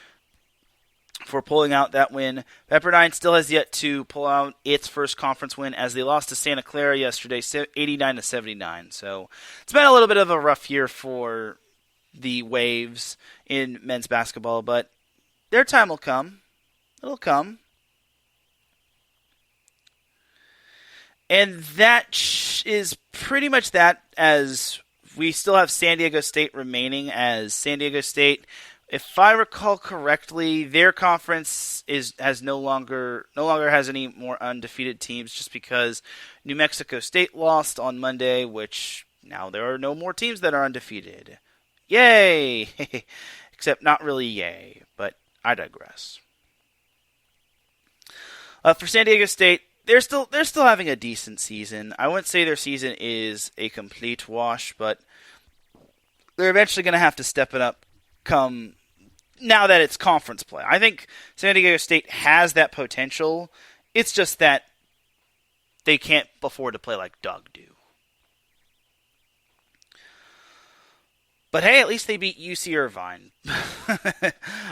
for pulling out that win. Pepperdine still has yet to pull out its first conference win, as they lost to Santa Clara yesterday, 89-79. So it's been a little bit of a rough year for the Waves in men's basketball, but their time will come. It'll come. And that is pretty much that, as we still have San Diego State remaining, as San Diego State, if I recall correctly, their conference has no longer has any more undefeated teams, just because New Mexico State lost on Monday, which now there are no more teams that are undefeated. Yay! Except not really yay, but I digress. For San Diego State, they're still having a decent season. I wouldn't say their season is a complete wash, but they're eventually going to have to step it up come now that it's conference play. I think San Diego State has that potential. It's just that they can't afford to play like Doug do. But hey, at least they beat UC Irvine.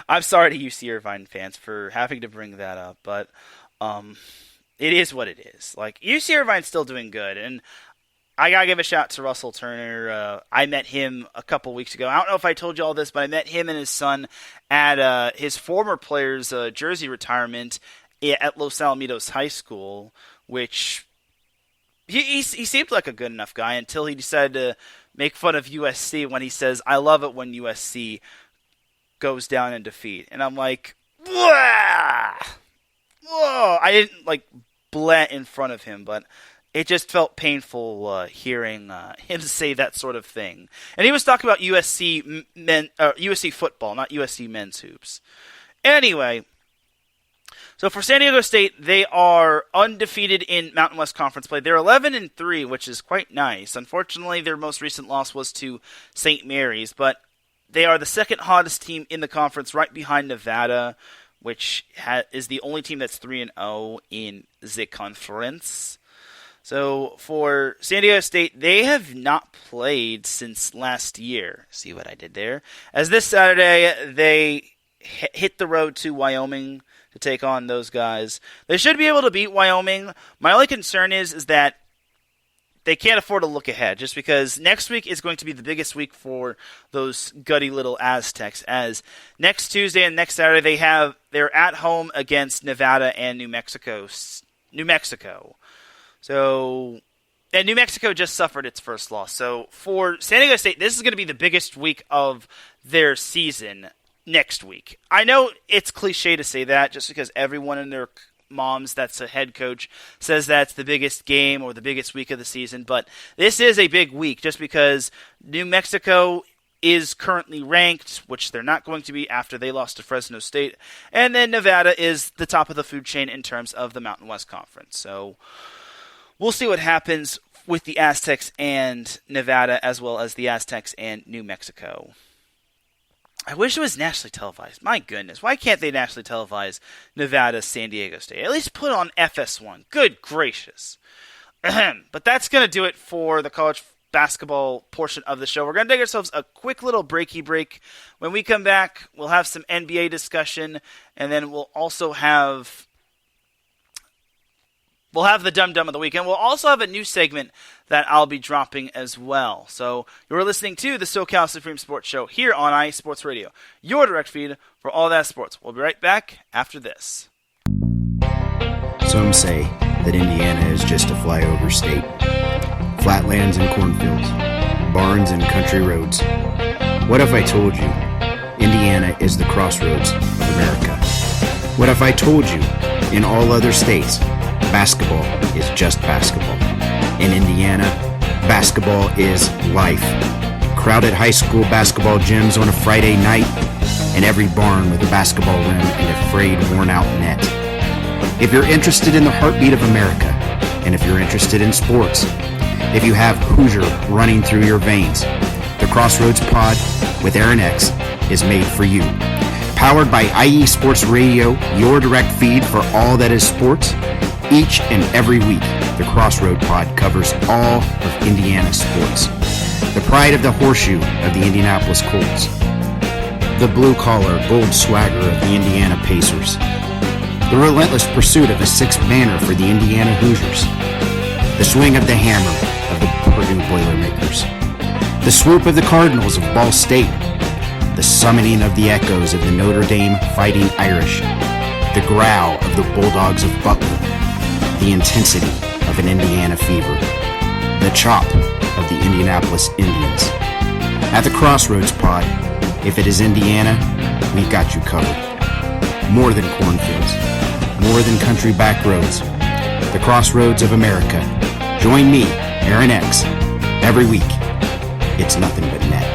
I'm sorry to UC Irvine fans for having to bring that up, but it is what it is. Like, UC Irvine's still doing good, and I gotta give a shout to Russell Turner. I met him a couple weeks ago. I don't know if I told you all this, but I met him and his son at his former player's jersey retirement at Los Alamitos High School, which he seemed like a good enough guy until he decided to make fun of USC when he says, "I love it when USC goes down in defeat." And I'm like, whoa! I didn't like blat in front of him, but it just felt painful hearing him say that sort of thing. And he was talking about USC football, not USC men's hoops. Anyway, so for San Diego State, they are undefeated in Mountain West Conference play. They're 11-3, which is quite nice. Unfortunately, their most recent loss was to St. Mary's, but they are the second hottest team in the conference, right behind Nevada, which is the only team that's 3-0 in the conference. So for San Diego State, they have not played since last year. See what I did there? As this Saturday, they hit the road to Wyoming to take on those guys. They should be able to beat Wyoming. My only concern is that they can't afford to look ahead, just because next week is going to be the biggest week for those gutty little Aztecs, as next Tuesday and next Saturday they're at home against Nevada and New Mexico. So, and New Mexico just suffered its first loss. So for San Diego State, this is going to be the biggest week of their season next week. I know it's cliche to say that just because everyone and their moms that's a head coach says that's the biggest game or the biggest week of the season, but this is a big week just because New Mexico is currently ranked, which they're not going to be after they lost to Fresno State, and then Nevada is the top of the food chain in terms of the Mountain West Conference. So we'll see what happens with the Aztecs and Nevada, as well as the Aztecs and New Mexico. I wish it was nationally televised. My goodness, why can't they nationally televise Nevada, San Diego State? At least put on FS1. Good gracious. But that's going to do it for the college basketball portion of the show. We're going to take ourselves a quick little breaky break. When we come back, we'll have some NBA discussion, and then we'll also have the Dum Dum of the Week, and we'll also have a new segment that I'll be dropping as well. So you're listening to the SoCal Supreme Sports Show here on iSports Radio, your direct feed for all that sports. We'll be right back after this. Some say that Indiana is just a flyover state. Flatlands and cornfields, barns and country roads. What if I told you Indiana is the crossroads of America? What if I told you in all other states basketball is just basketball? In Indiana, basketball is life. Crowded high school basketball gyms on a Friday night, and every barn with a basketball rim and a frayed, worn-out net. If you're interested in the heartbeat of America, and if you're interested in sports, if you have Hoosier running through your veins, the Crossroads Pod with Aaron X is made for you. Powered by IE Sports Radio, your direct feed for all that is sports. Each and every week, the Crossroad Pod covers all of Indiana sports. The pride of the horseshoe of the Indianapolis Colts. The blue-collar, bold swagger of the Indiana Pacers. The relentless pursuit of the sixth banner for the Indiana Hoosiers. The swing of the hammer of the Purdue Boilermakers. The swoop of the Cardinals of Ball State. The summoning of the echoes of the Notre Dame Fighting Irish. The growl of the Bulldogs of Butler. The intensity of an Indiana fever. The chop of the Indianapolis Indians. At the Crossroads Pod, if it is Indiana, we've got you covered. More than cornfields. More than country back roads. The Crossroads of America. Join me, Aaron X, Every week, it's nothing but net.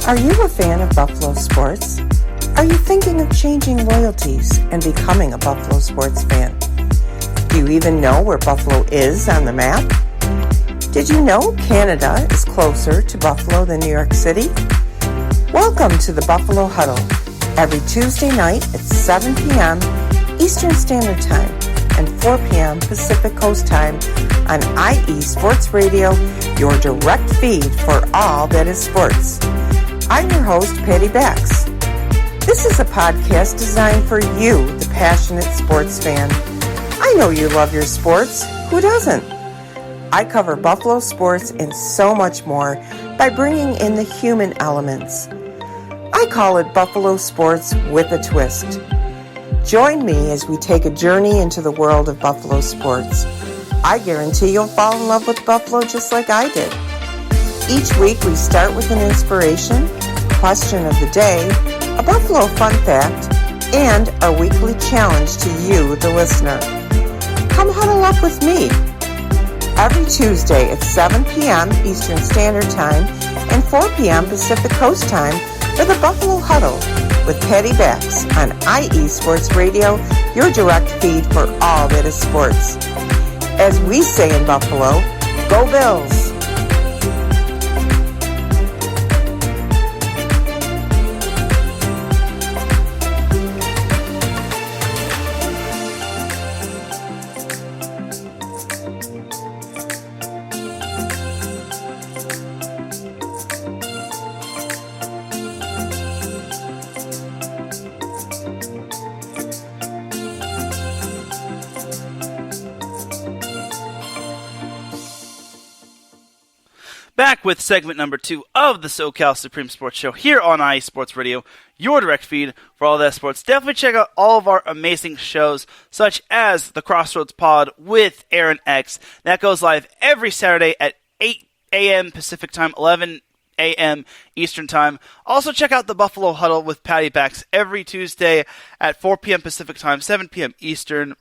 Are you a fan of Buffalo sports? Are you thinking of changing loyalties and becoming a Buffalo sports fan? Do you even know where Buffalo is on the map? Did you know Canada is closer to Buffalo than New York City? Welcome to the Buffalo Huddle, every Tuesday night at 7 p.m. Eastern Standard Time and 4 p.m. Pacific Coast Time on IE Sports Radio, your direct feed for all that is sports. I'm your host, Patty Bax. This is a podcast designed for you, the passionate sports fan. I know you love your sports. Who doesn't? I cover Buffalo sports and so much more by bringing in the human elements. I call it Buffalo Sports with a Twist. Join me as we take a journey into the world of Buffalo sports. I guarantee you'll fall in love with Buffalo just like I did. Each week we start with an inspiration, question of the day, a Buffalo fun fact, and our weekly challenge to you, the listener. Come huddle up with me every Tuesday at 7 p.m. Eastern Standard Time and 4 p.m. Pacific Coast Time for the Buffalo Huddle with Patty Bax on IE Sports Radio, your direct feed for all that is sports. As we say in Buffalo, go Bills! Back with segment number 2 of the SoCal Supreme Sports Show here on IE Sports Radio, your direct feed for all that sports. Definitely check out all of our amazing shows, such as the Crossroads Pod with Aaron X. That goes live every Saturday at 8 a.m. Pacific Time, 11 a.m. Eastern Time. Also check out the Buffalo Huddle with Patty Bax every Tuesday at 4 p.m. Pacific Time, 7 p.m. Eastern.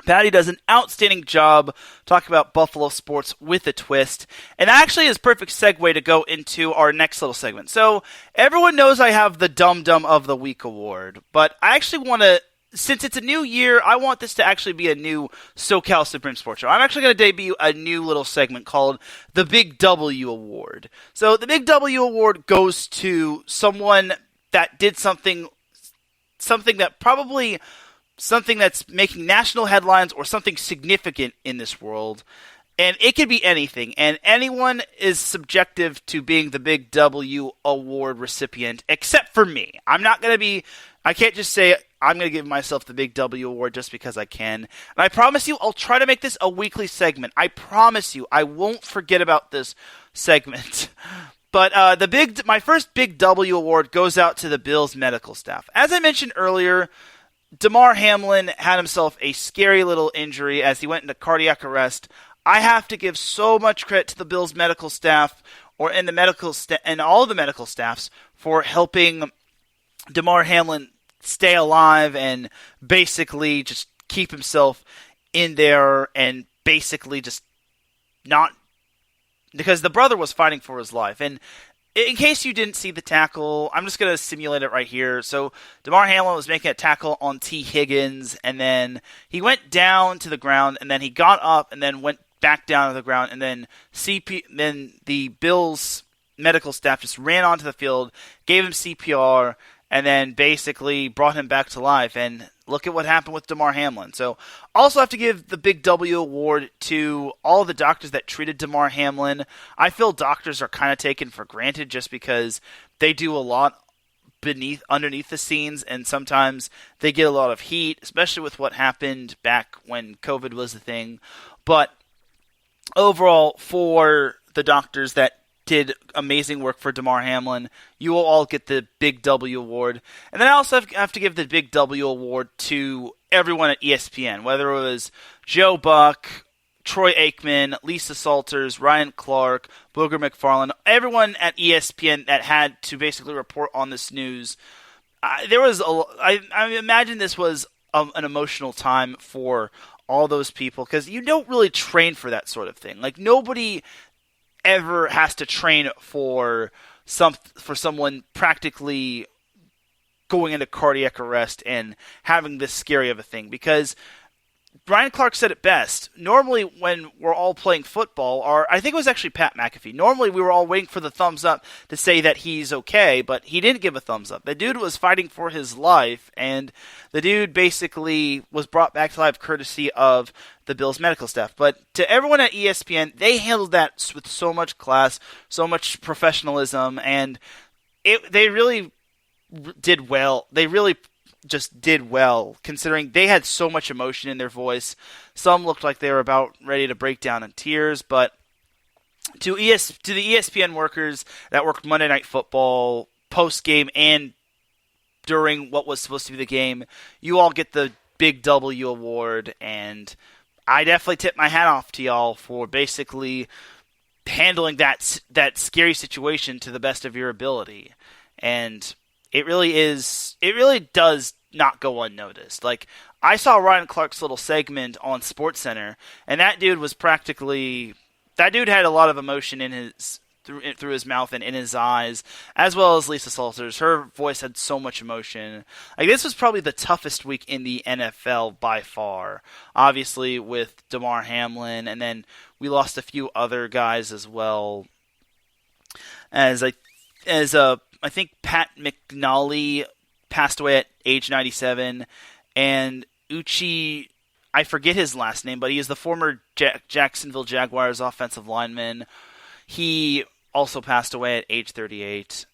Patty does an outstanding job talking about Buffalo sports with a twist. And actually is a perfect segue to go into our next little segment. So everyone knows I have the Dum Dum of the Week award. But I actually want to, since it's a new year, I want this to actually be a new SoCal Supreme Sports Show. I'm actually going to debut a new little segment called the Big W Award. So the Big W Award goes to someone that did something that probably... something that's making national headlines or something significant in this world. And it could be anything. And anyone is subjective to being the Big W Award recipient, except for me. I can't just say I'm going to give myself the Big W Award just because I can. And I promise you, I'll try to make this a weekly segment. I promise you, I won't forget about this segment. But my first Big W Award goes out to the Bills medical staff. As I mentioned earlier, Damar Hamlin had himself a scary little injury as he went into cardiac arrest. I have to give so much credit to the Bills medical staff and all the medical staffs for helping Damar Hamlin stay alive and basically just keep himself in there and basically just not, because the brother was fighting for his life. And in case you didn't see the tackle, I'm just going to simulate it right here. So Damar Hamlin was making a tackle on T. Higgins, and then he went down to the ground, and then he got up and then went back down to the ground, and then the Bills medical staff just ran onto the field, gave him CPR, and then basically brought him back to life. And look at what happened with Damar Hamlin. So also have to give the Big W award to all the doctors that treated Damar Hamlin. I feel doctors are kind of taken for granted just because they do a lot underneath the scenes, and sometimes they get a lot of heat, especially with what happened back when COVID was a thing. But overall, for the doctors that did amazing work for Damar Hamlin, you will all get the Big W award. And then I also have to give the Big W award to everyone at ESPN, whether it was Joe Buck, Troy Aikman, Lisa Salters, Ryan Clark, Booger McFarland, everyone at ESPN that had to basically report on this news. I imagine this was an emotional time for all those people, because you don't really train for that sort of thing. Like, nobody ever has to train for someone practically going into cardiac arrest and having this scary of a thing, because Ryan Clark said it best. Normally, when we're all playing football, or I think it was actually Pat McAfee, normally we were all waiting for the thumbs up to say that he's okay, but he didn't give a thumbs up. The dude was fighting for his life, and the dude basically was brought back to life courtesy of the Bills medical staff. But to everyone at ESPN, they handled that with so much class, so much professionalism, and they really did well. They really just did well, considering they had so much emotion in their voice. Some looked like they were about ready to break down in tears, but to the ESPN workers that worked Monday Night Football, post-game, and during what was supposed to be the game, you all get the Big W award, and I definitely tip my hat off to y'all for basically handling that scary situation to the best of your ability. And it really does not go unnoticed. Like, I saw Ryan Clark's little segment on SportsCenter, and that dude had a lot of emotion in through his mouth and in his eyes, as well as Lisa Salters. Her voice had so much emotion. Like, this was probably the toughest week in the NFL by far. Obviously with Damar Hamlin, and then we lost a few other guys as well. I think Pat McNally passed away at age 97, and Uche, I forget his last name, but he is the former Jacksonville Jaguars offensive lineman. He also passed away at age 38.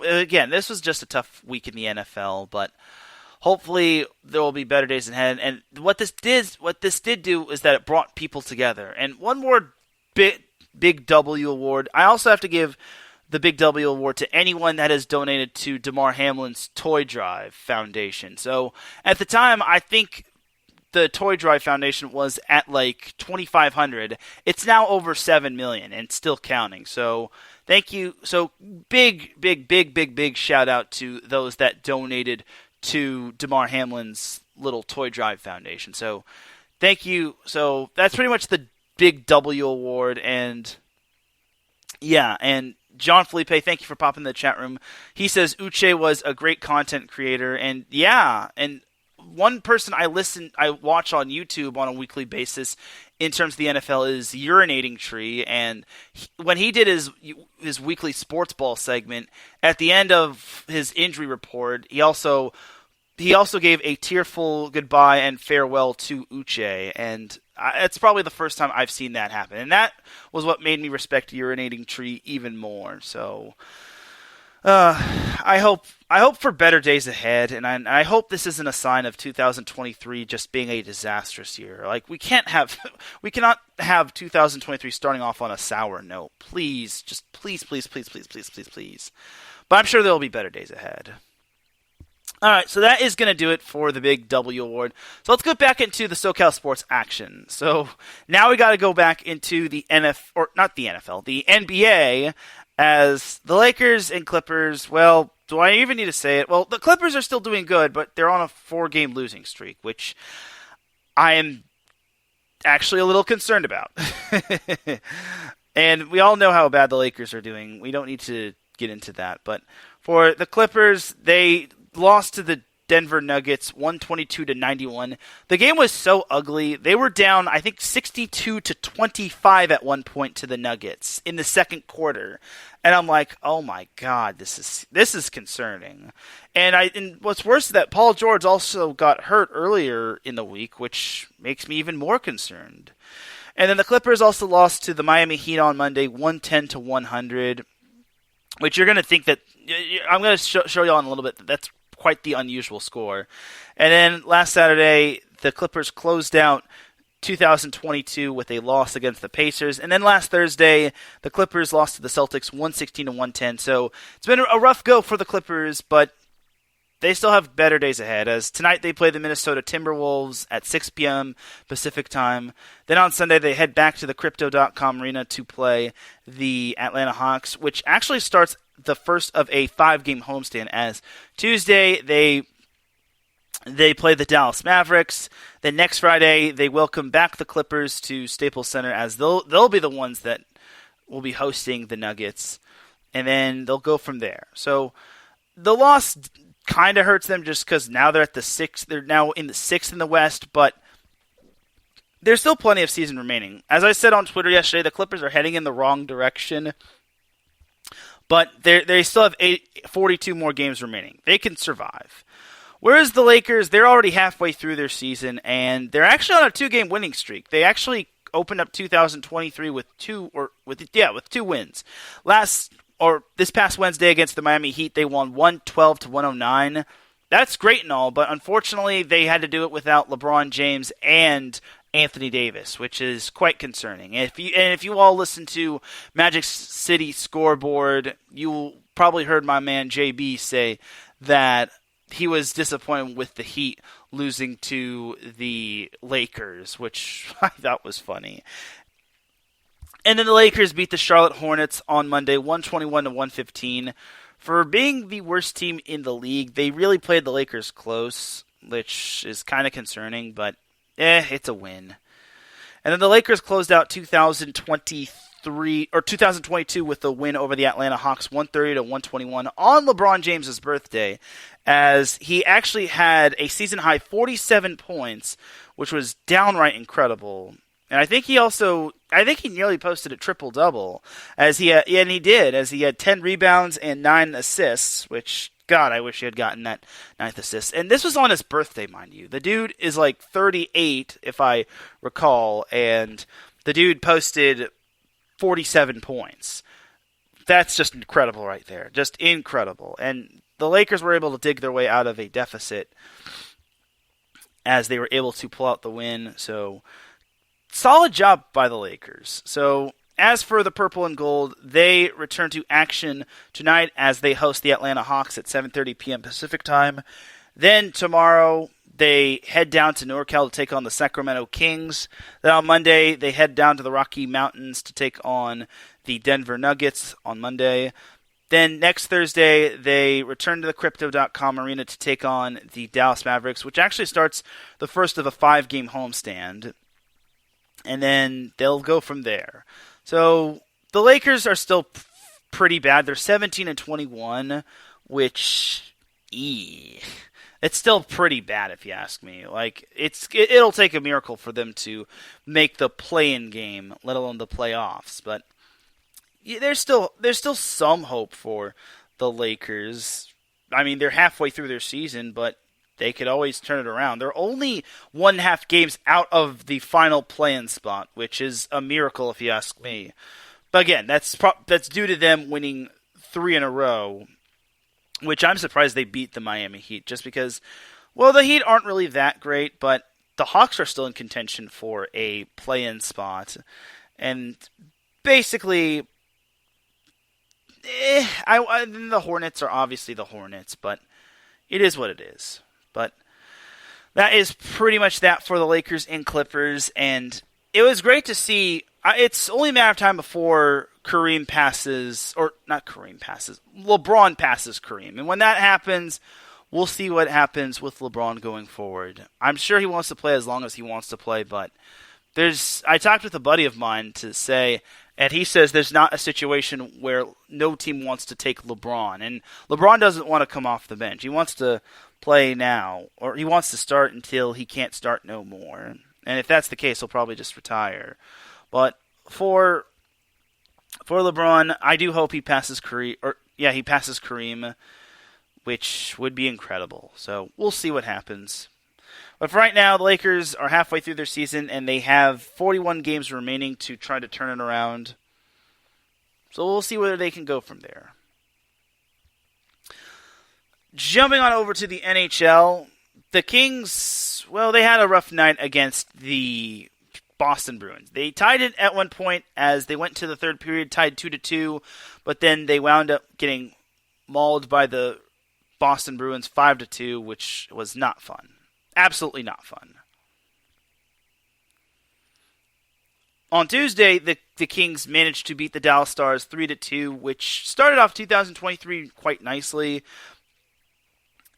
Again, this was just a tough week in the NFL, but hopefully there will be better days ahead. And what this did do is that it brought people together. And one more Big W award. I also have to give the Big W award to anyone that has donated to Damar Hamlin's Toy Drive Foundation. So at the time, I think the Toy Drive Foundation was at like $2,500. It's now over $7 million and still counting. So thank you. So big shout out to those that donated to Damar Hamlin's little Toy Drive Foundation. So thank you. So that's pretty much the Big W award. And yeah, and John Felipe, thank you for popping in the chat room. He says Uche was a great content creator, and yeah, and one person I watch on YouTube on a weekly basis in terms of the NFL is Urinating Tree, and when he did his weekly sports ball segment, at the end of his injury report, he also gave a tearful goodbye and farewell to Uche, and it's probably the first time I've seen that happen. And that was what made me respect Urinating Tree even more. So I hope for better days ahead, and I hope this isn't a sign of 2023 just being a disastrous year. Like, we cannot have 2023 starting off on a sour note. Please, just please. But I'm sure there will be better days ahead. All right, so that is going to do it for the Big W award. So let's go back into the SoCal sports action. So now we got to go back into the the NBA, as the Lakers and Clippers, well, do I even need to say it? Well, the Clippers are still doing good, but they're on a 4-game losing streak, which I am actually a little concerned about. And we all know how bad the Lakers are doing. We don't need to get into that. But for the Clippers, they lost to the Denver Nuggets 122-91. The game was so ugly. They were down, I think, 62-25 at one point to the Nuggets in the second quarter. And I'm like, oh my God, this is concerning. And what's worse is that Paul George also got hurt earlier in the week, which makes me even more concerned. And then the Clippers also lost to the Miami Heat on Monday, 110-100, which you're going to think that I'm going to show you all in a little bit that that's quite the unusual score. And then last Saturday, the Clippers closed out 2022 with a loss against the Pacers. And then last Thursday, the Clippers lost to the Celtics 116-110. So it's been a rough go for the Clippers, but they still have better days ahead, as tonight they play the Minnesota Timberwolves at 6 p.m. Pacific time. Then on Sunday they head back to the Crypto.com Arena to play the Atlanta Hawks, which actually starts the first of a 5-game homestand, as Tuesday they play the Dallas Mavericks. Then next Friday they welcome back the Clippers to Staples Center, as they'll be the ones that will be hosting the Nuggets. And then they'll go from there. So the loss kind of hurts them just because now they're at the 6th. They're now in the 6th in the West, but there's still plenty of season remaining. As I said on Twitter yesterday, the Clippers are heading in the wrong direction, but they still have 42 more games remaining. They can survive. Whereas the Lakers, they're already halfway through their season, and they're actually on a 2-game winning streak. They actually opened up 2023 with two wins. This past Wednesday against the Miami Heat, they won 112-109. That's great and all, but unfortunately they had to do it without LeBron James and Anthony Davis, which is quite concerning. And if you all listen to Magic City Scoreboard, you probably heard my man JB say that he was disappointed with the Heat losing to the Lakers, which I thought was funny. And then the Lakers beat the Charlotte Hornets on Monday, 121-115. For being the worst team in the league, they really played the Lakers close, which is kind of concerning, but it's a win. And then the Lakers closed out 2022 with the win over the Atlanta Hawks, 130-121 on LeBron James' birthday, as he actually had a season-high 47 points, which was downright incredible. And I think he nearly posted a triple-double, as he had 10 rebounds and 9 assists, which, God, I wish he had gotten that 9th assist. And this was on his birthday, mind you. The dude is like 38, if I recall, and the dude posted 47 points. That's just incredible right there. Just incredible. And the Lakers were able to dig their way out of a deficit as they were able to pull out the win, so solid job by the Lakers. So, as for the Purple and Gold, they return to action tonight as they host the Atlanta Hawks at 7:30 p.m. Pacific time. Then tomorrow, they head down to NorCal to take on the Sacramento Kings. Then on Monday, they head down to the Rocky Mountains to take on the Denver Nuggets on Monday. Then next Thursday, they return to the Crypto.com Arena to take on the Dallas Mavericks, which actually starts the first of a 5-game homestand. And then they'll go from there. So the Lakers are still pretty bad. They're 17-21, which it's still pretty bad if you ask me. Like it'll take a miracle for them to make the play-in game, let alone the playoffs. But there's still some hope for the Lakers. I mean, they're halfway through their season, but they could always turn it around. They're only 1.5 games out of the final play-in spot, which is a miracle if you ask me. But again, that's due to them winning 3 in a row, which I'm surprised they beat the Miami Heat, just because, well, the Heat aren't really that great, but the Hawks are still in contention for a play-in spot. And basically, the Hornets are obviously the Hornets, but it is what it is. But that is pretty much that for the Lakers and Clippers, and it was great to see. It's only a matter of time before LeBron passes Kareem. And when that happens, we'll see what happens with LeBron going forward. I'm sure he wants to play as long as he wants to play, but I talked with a buddy of mine and he says there's not a situation where no team wants to take LeBron. And LeBron doesn't want to come off the bench. He wants to play now, or he wants to start until he can't start no more. And if that's the case, he'll probably just retire. But for LeBron, I do hope he passes Kareem, which would be incredible. So we'll see what happens. But for right now, the Lakers are halfway through their season, and they have 41 games remaining to try to turn it around. So we'll see where they can go from there. Jumping on over to the NHL, the Kings, well, they had a rough night against the Boston Bruins. They tied it at one point as they went to the third period, tied 2-2, but then they wound up getting mauled by the Boston Bruins 5-2, which was not fun. Absolutely not fun. On Tuesday, the Kings managed to beat the Dallas Stars 3-2, which started off 2023 quite nicely.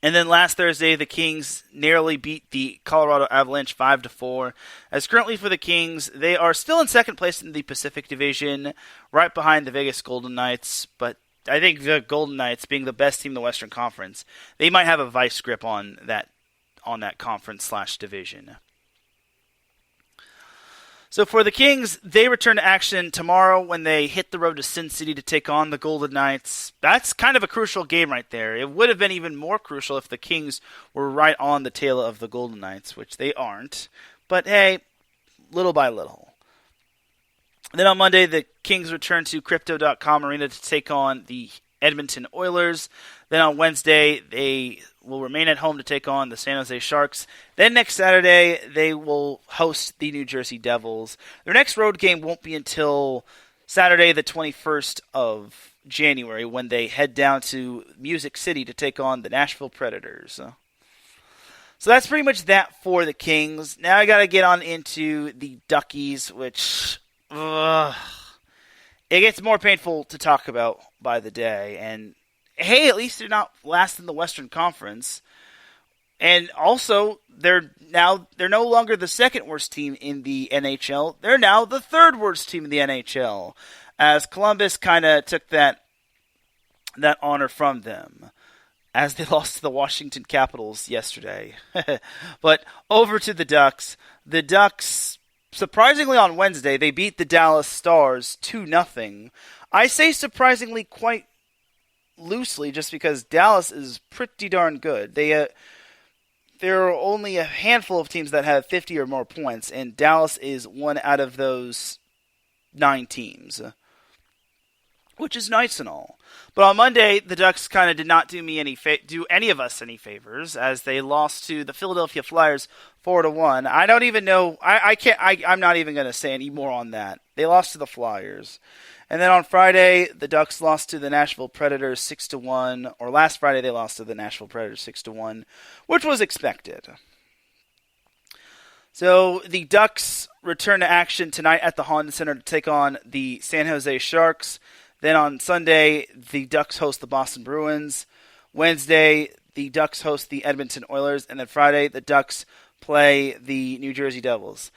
And then last Thursday, the Kings narrowly beat the Colorado Avalanche 5-4. As currently for the Kings, they are still in second place in the Pacific Division, right behind the Vegas Golden Knights. But I think the Golden Knights, being the best team in the Western Conference, they might have a vice grip on that conference/division. So for the Kings, they return to action tomorrow when they hit the road to Sin City to take on the Golden Knights. That's kind of a crucial game right there. It would have been even more crucial if the Kings were right on the tail of the Golden Knights, which they aren't. But hey, little by little. Then on Monday, the Kings return to Crypto.com Arena to take on the Edmonton Oilers. Then on Wednesday, they will remain at home to take on the San Jose Sharks. Then next Saturday, they will host the New Jersey Devils. Their next road game won't be until Saturday, the 21st of January, when they head down to Music City to take on the Nashville Predators. So that's pretty much that for the Kings. Now I got to get on into the Duckies, which it gets more painful to talk about by the day. And hey, at least they're not last in the Western Conference. And also, they're no longer the second worst team in the NHL. They're now the third worst team in the NHL, as Columbus kind of took that honor from them, as they lost to the Washington Capitals yesterday. But over to the Ducks. The Ducks, surprisingly on Wednesday, they beat the Dallas Stars 2-0. I say surprisingly quite loosely, just because Dallas is pretty darn good. There are only a handful of teams that have 50 or more points, and Dallas is one out of those 9 teams, which is nice and all. But on Monday, the Ducks kind of did not do any of us any favors, as they lost to the Philadelphia Flyers 4-1. I don't even know. I'm not even going to say any more on that. They lost to the Flyers. And then on Friday, the Ducks lost to the Nashville Predators 6-1. Or last Friday, they lost to the Nashville Predators 6-1, which was expected. So the Ducks return to action tonight at the Honda Center to take on the San Jose Sharks. Then on Sunday, the Ducks host the Boston Bruins. Wednesday, the Ducks host the Edmonton Oilers. And then Friday, the Ducks play the New Jersey Devils.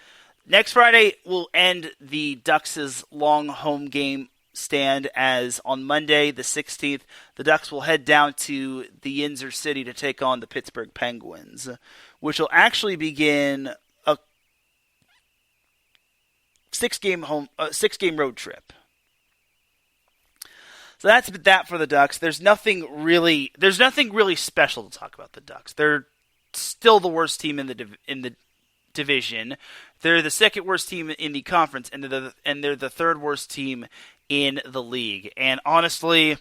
Next Friday will end the Ducks' long home game stand, as on Monday, the 16th, the Ducks will head down to the Yinzer City to take on the Pittsburgh Penguins, which will actually begin a 6-game road trip. So that's that for the Ducks. There's nothing really special to talk about the Ducks. They're still the worst team in the division. They're the second worst team in the conference, and they're the third worst team in the league. And honestly,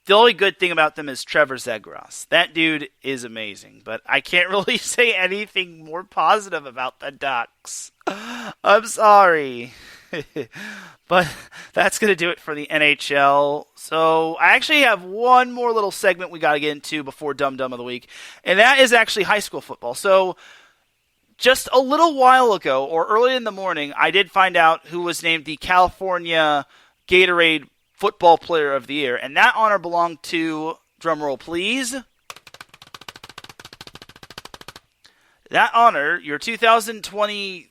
the only good thing about them is Trevor Zegras. That dude is amazing, but I can't really say anything more positive about the Ducks. I'm sorry. But that's going to do it for the NHL. So I actually have one more little segment we got to get into before Dum Dum of the Week, and that is actually high school football. So just a little while ago, or early in the morning, I did find out who was named the California Gatorade Football Player of the Year, and that honor belonged to, drumroll please, that honor, your 2022,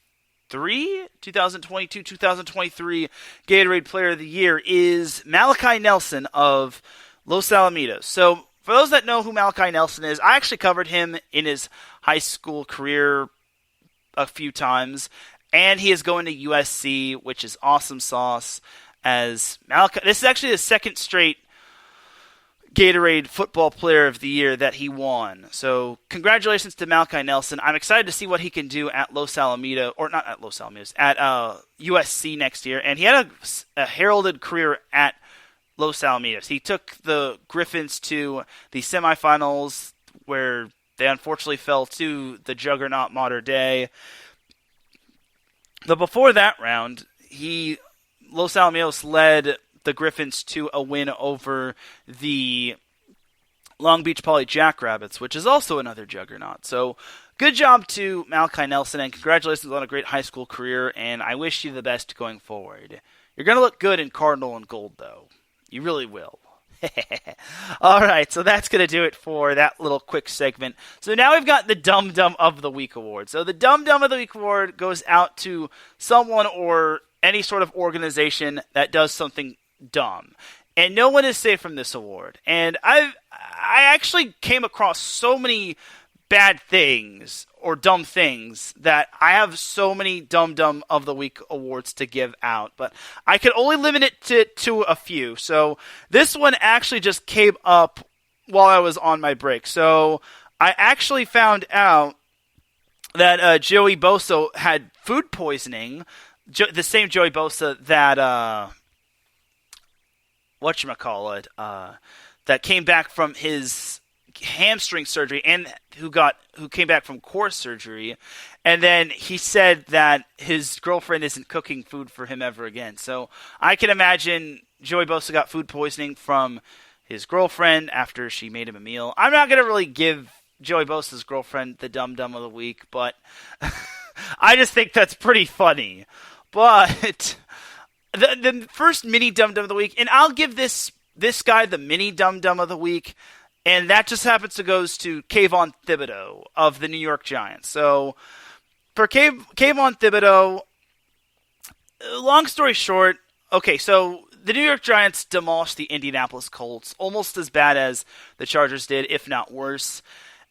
2023 Gatorade Player of the Year is Malachi Nelson of Los Alamitos. So for those that know who Malachi Nelson is, I actually covered him in his high school career a few times, and he is going to USC, which is awesome sauce. As Malachi, this is actually the second straight Gatorade Football Player of the Year that he won. So congratulations to Malachi Nelson. I'm excited to see what he can do at Los Alamitos, or not at Los Alamitos, at USC next year. And he had a heralded career at Los Alamitos. He took the Griffins to the semifinals, where they unfortunately fell to the juggernaut Mater Dei. But before that round, Los Alamitos led the Griffins to a win over the Long Beach Poly Jackrabbits, which is also another juggernaut. So good job to Malachi Nelson, and congratulations on a great high school career, and I wish you the best going forward. You're going to look good in Cardinal and Gold, though. You really will. All right, so that's going to do it for that little quick segment. So now we've got the Dum Dum of the Week award. So the Dum Dum of the Week award goes out to someone or any sort of organization that does something dumb. And no one is safe from this award. And I actually came across so many bad things or dumb things that I have so many Dum Dum of the Week awards to give out. But I can only limit it to a few. So this one actually just came up while I was on my break. So I actually found out that Joey Bosa had food poisoning. The same Joey Bosa that that came back from his hamstring surgery and who came back from core surgery, and then he said that his girlfriend isn't cooking food for him ever again. So I can imagine Joey Bosa got food poisoning from his girlfriend after she made him a meal. I'm not going to really give Joey Bosa's girlfriend the Dum Dum of the Week, but I just think that's pretty funny. But the first mini Dum Dum of the Week, and I'll give this guy the mini Dum Dum of the Week, and that just happens to goes to Kayvon Thibodeau of the New York Giants. So for Kayvon Thibodeau, long story short, okay, so the New York Giants demolished the Indianapolis Colts, almost as bad as the Chargers did, if not worse.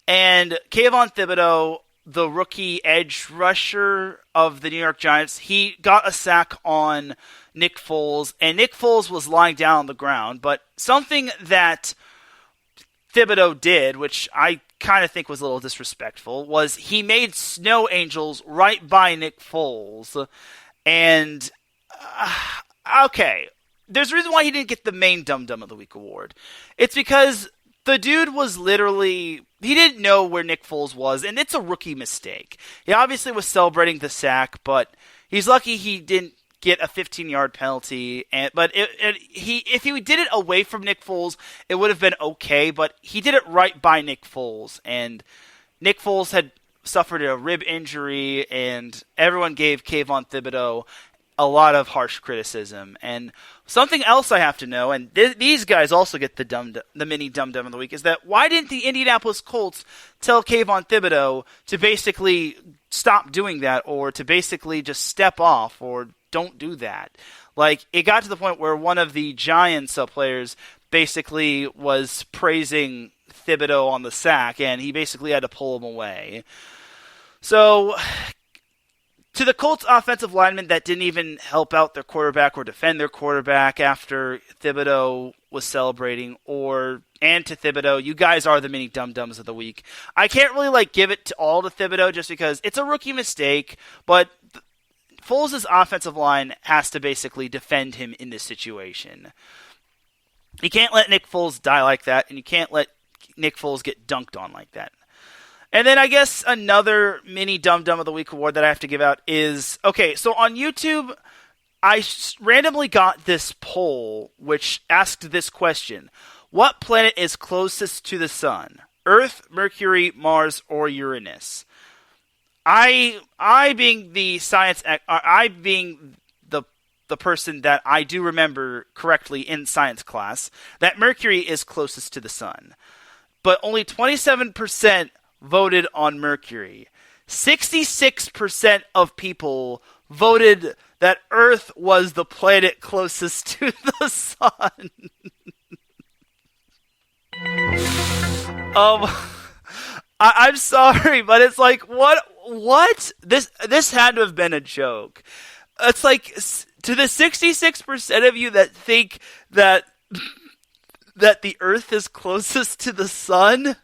And Kayvon Thibodeau, the rookie edge rusher of the New York Giants, he got a sack on Nick Foles, and Nick Foles was lying down on the ground. But something that Thibodeau did, which I kind of think was a little disrespectful, was he made snow angels right by Nick Foles. And, okay, there's a reason why he didn't get the main Dum Dum of the Week award. It's because the dude was literally, he didn't know where Nick Foles was, and it's a rookie mistake. He obviously was celebrating the sack, but he's lucky he didn't get a 15-yard penalty. But if he did it away from Nick Foles, it would have been okay, but he did it right by Nick Foles, and Nick Foles had suffered a rib injury, and everyone gave Kayvon Thibodeau a lot of harsh criticism. And something else I have to know, and these guys also get the mini Dum Dum of the Week, is that why didn't the Indianapolis Colts tell Kayvon Thibodeau to basically stop doing that, or to basically just step off, or don't do that? Like, it got to the point where one of the Giants players basically was praising Thibodeau on the sack, and he basically had to pull him away. So to the Colts offensive linemen that didn't even help out their quarterback or defend their quarterback after Thibodeau was celebrating, and to Thibodeau, you guys are the mini Dum Dums of the Week. I can't really give it to all to Thibodeau just because it's a rookie mistake, but Foles' offensive line has to basically defend him in this situation. You can't let Nick Foles die like that, and you can't let Nick Foles get dunked on like that. And then I guess another mini Dum Dum of the Week award that I have to give out is, okay, so on YouTube, I randomly got this poll which asked this question: what planet is closest to the sun? Earth, Mercury, Mars, or Uranus? I being the the person that I do remember correctly in science class, that Mercury is closest to the sun. But only 27% voted on Mercury. 66% of people voted that Earth was the planet closest to the sun. I'm sorry, but it's like, what? This had to have been a joke. It's like, to the 66% of you that think that the Earth is closest to the sun.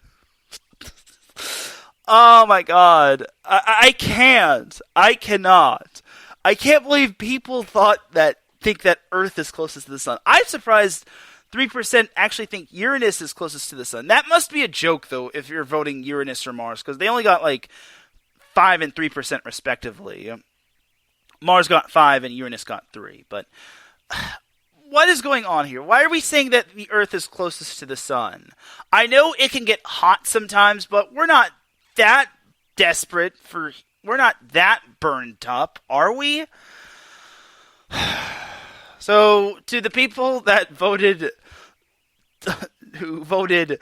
Oh my God. I can't. I cannot. I can't believe people think that Earth is closest to the sun. I'm surprised 3% actually think Uranus is closest to the sun. That must be a joke, though, if you're voting Uranus or Mars, because they only got like 5 and 3% respectively. Mars got 5 and Uranus got 3. But what is going on here? Why are we saying that the Earth is closest to the sun? I know it can get hot sometimes, but we're not that desperate we're not that burned up, are we? So, to the people that who voted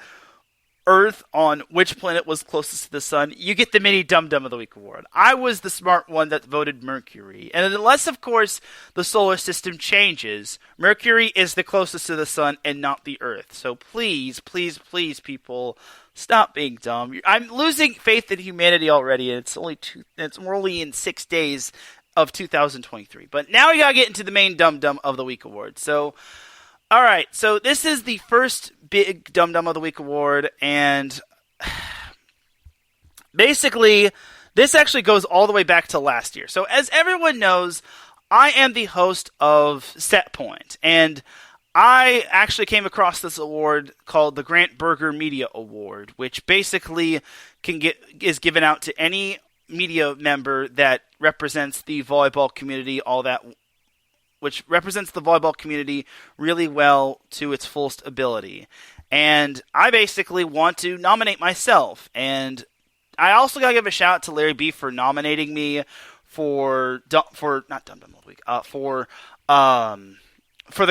Earth on which planet was closest to the sun, you get the mini Dum Dum of the Week award. I was the smart one that voted Mercury. And unless, of course, the solar system changes, Mercury is the closest to the sun and not the Earth. So please, please, please, people, stop being dumb. I'm losing faith in humanity already, and we're only in 6 days of 2023. But now we gotta get into the main Dum Dum of the Week award. So, alright, so this is the first big Dum Dum of the Week award, and basically, this actually goes all the way back to last year. So, as everyone knows, I am the host of Set Point, and I actually came across this award called the Grant Berger Media Award, which basically is given out to any media member that represents the volleyball community, which represents the volleyball community really well to its fullest ability. And I basically want to nominate myself. And I also gotta give a shout out to Larry B for nominating me for the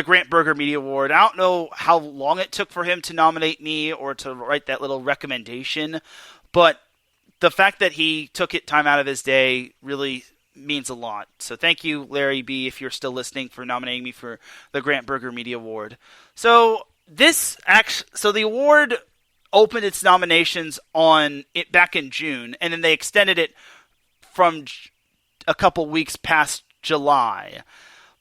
Grant Berger Media Award. I don't know how long it took for him to nominate me or to write that little recommendation, but the fact that he took time out of his day really means a lot. So thank you, Larry B., if you're still listening, for nominating me for the Grant Berger Media Award. So the award opened its nominations back in June, and then they extended it from a couple weeks past July.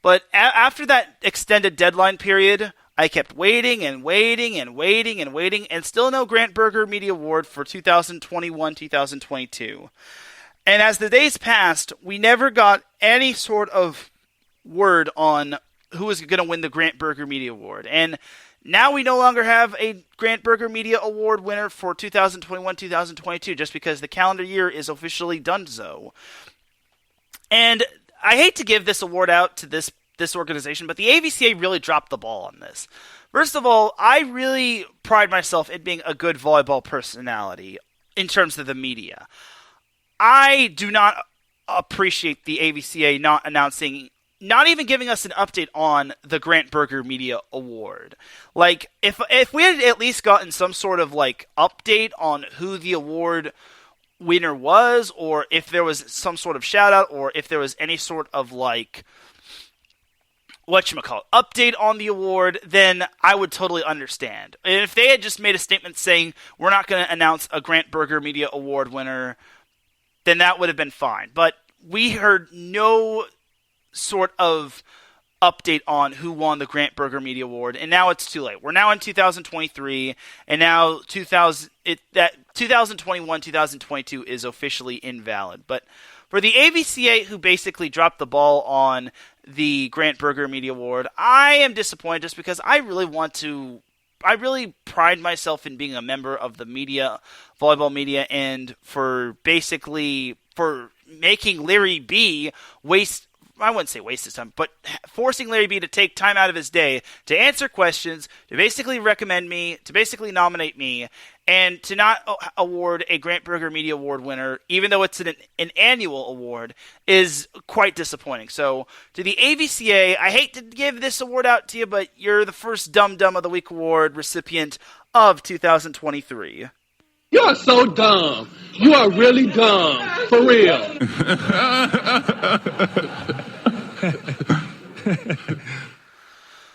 But after that extended deadline period, I kept waiting and waiting and waiting and waiting, and still no Grant Berger Media Award for 2021-2022. And as the days passed, we never got any sort of word on who was going to win the Grant Berger Media Award. And now we no longer have a Grant Berger Media Award winner for 2021-2022, just because the calendar year is officially done so. And I hate to give this award out to this organization, but the AVCA really dropped the ball on this. First of all, I really pride myself in being a good volleyball personality in terms of the media. I do not appreciate the AVCA not even giving us an update on the Grant Berger Media Award. Like, if we had at least gotten some sort of, like, update on who the award winner was, or if there was some sort of shout-out, or if there was any sort of, like, update on the award, then I would totally understand. And if they had just made a statement saying, we're not going to announce a Grant Berger Media Award winner, then that would have been fine. But we heard no sort of update on who won the Grant Berger Media Award, and now it's too late. We're now in 2023, and now 2021-2022 is officially invalid. But for the AVCA, who basically dropped the ball on the Grant Berger Media Award, I am disappointed just because I really pride myself in being a member of the media, volleyball media, and for making Larry B I wouldn't say waste his time, but forcing Larry B to take time out of his day to answer questions, to basically recommend me, to basically nominate me, and to not award a Grant Berger Media Award winner, even though it's an annual award, is quite disappointing. So, to the AVCA, I hate to give this award out to you, but you're the first Dum Dum of the Week award recipient of 2023. You are so dumb. You are really dumb. For real.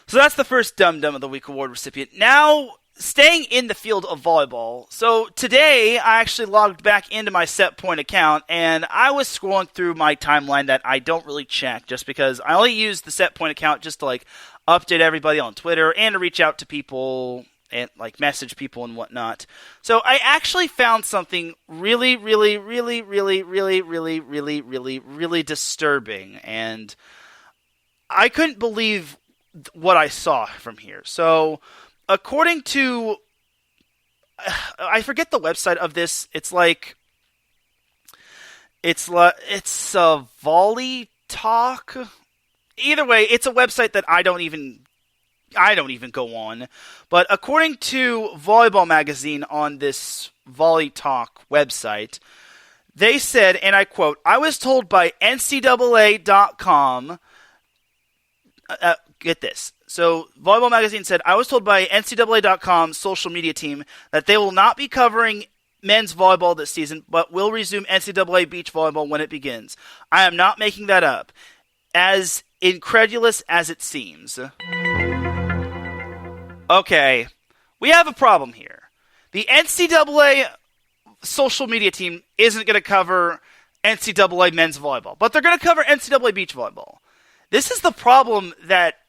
So that's the first Dum Dum of the Week award recipient. Now, staying in the field of volleyball, so today I actually logged back into my Set Point account, and I was scrolling through my timeline that I don't really check, just because I only use the Set Point account just to update everybody on Twitter and to reach out to people and message people and whatnot. So I actually found something really, really, really, really, really, really, really, really, really disturbing, and I couldn't believe what I saw from here. So, according to, I forget the website of this. It's a Volley Talk. Either way, it's a website that I don't even go on. But according to Volleyball Magazine on this Volley Talk website, they said, and I quote, "I was told by NCAA.com." Get this. So, Volleyball Magazine said, "I was told by NCAA.com's social media team that they will not be covering men's volleyball this season, but will resume NCAA beach volleyball when it begins. I am not making that up. As incredulous as it seems." Okay, we have a problem here. The NCAA social media team isn't going to cover NCAA men's volleyball, but they're going to cover NCAA beach volleyball. This is the problem that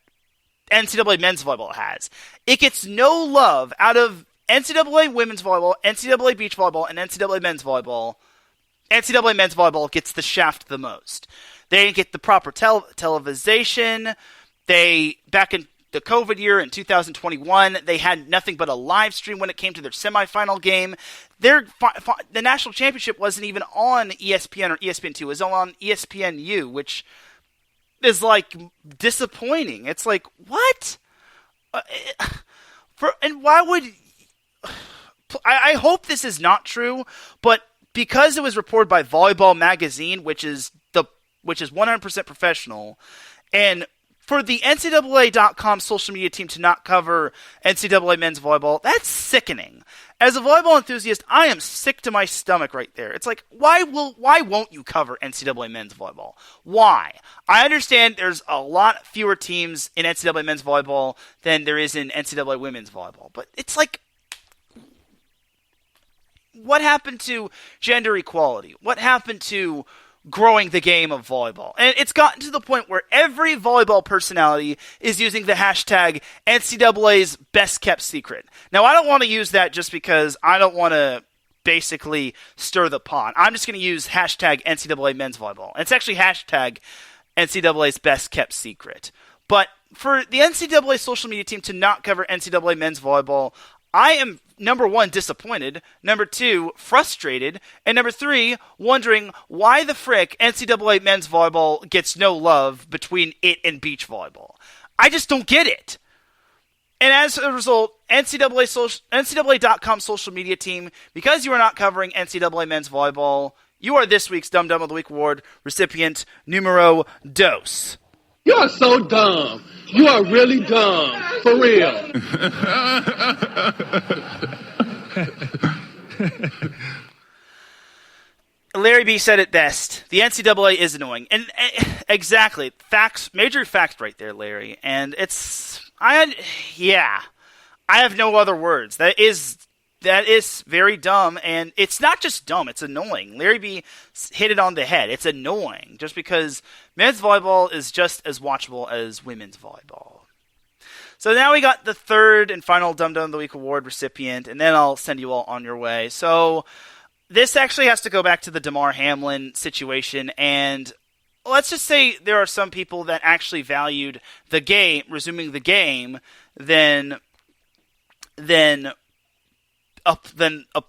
NCAA men's volleyball has. It gets no love out of NCAA women's volleyball, NCAA beach volleyball, and NCAA men's volleyball. NCAA men's volleyball gets the shaft the most. They didn't get the proper television. Back in the COVID year in 2021, they had nothing but a live stream when it came to their semifinal game. The national championship wasn't even on ESPN or ESPN2. It was on ESPNU, which is disappointing. It's what? And why would... I hope this is not true, but because it was reported by Volleyball Magazine, which is 100% professional, and for the NCAA.com social media team to not cover NCAA men's volleyball, that's sickening. As a volleyball enthusiast, I am sick to my stomach right there. It's why won't you cover NCAA men's volleyball? Why? I understand there's a lot fewer teams in NCAA men's volleyball than there is in NCAA women's volleyball, but it's what happened to gender equality? What happened to growing the game of volleyball? And it's gotten to the point where every volleyball personality is using the hashtag NCAA's best kept secret. Now, I don't want to use that just because I don't want to basically stir the pot. I'm just going to use hashtag NCAA men's volleyball. And it's actually hashtag NCAA's best kept secret. But for the NCAA social media team to not cover NCAA men's volleyball, I am, number one, disappointed, number two, frustrated, and number three, wondering why the frick NCAA men's volleyball gets no love between it and beach volleyball. I just don't get it. And as a result, NCAA.com social media team, because you are not covering NCAA men's volleyball, you are this week's Dum Dum of the Week award recipient numero dos. You are so dumb. You are really dumb. For real. Larry B said it best. The NCAA is annoying. And exactly. Facts, major fact right there, Larry. And I have no other words. That is very dumb, and it's not just dumb, it's annoying. Larry B hit it on the head. It's annoying, just because men's volleyball is just as watchable as women's volleyball. So now we got the third and final Dum Dum of the Week award recipient, and then I'll send you all on your way. So this actually has to go back to the Damar Hamlin situation, and let's just say there are some people that actually valued the game, resuming the game, than a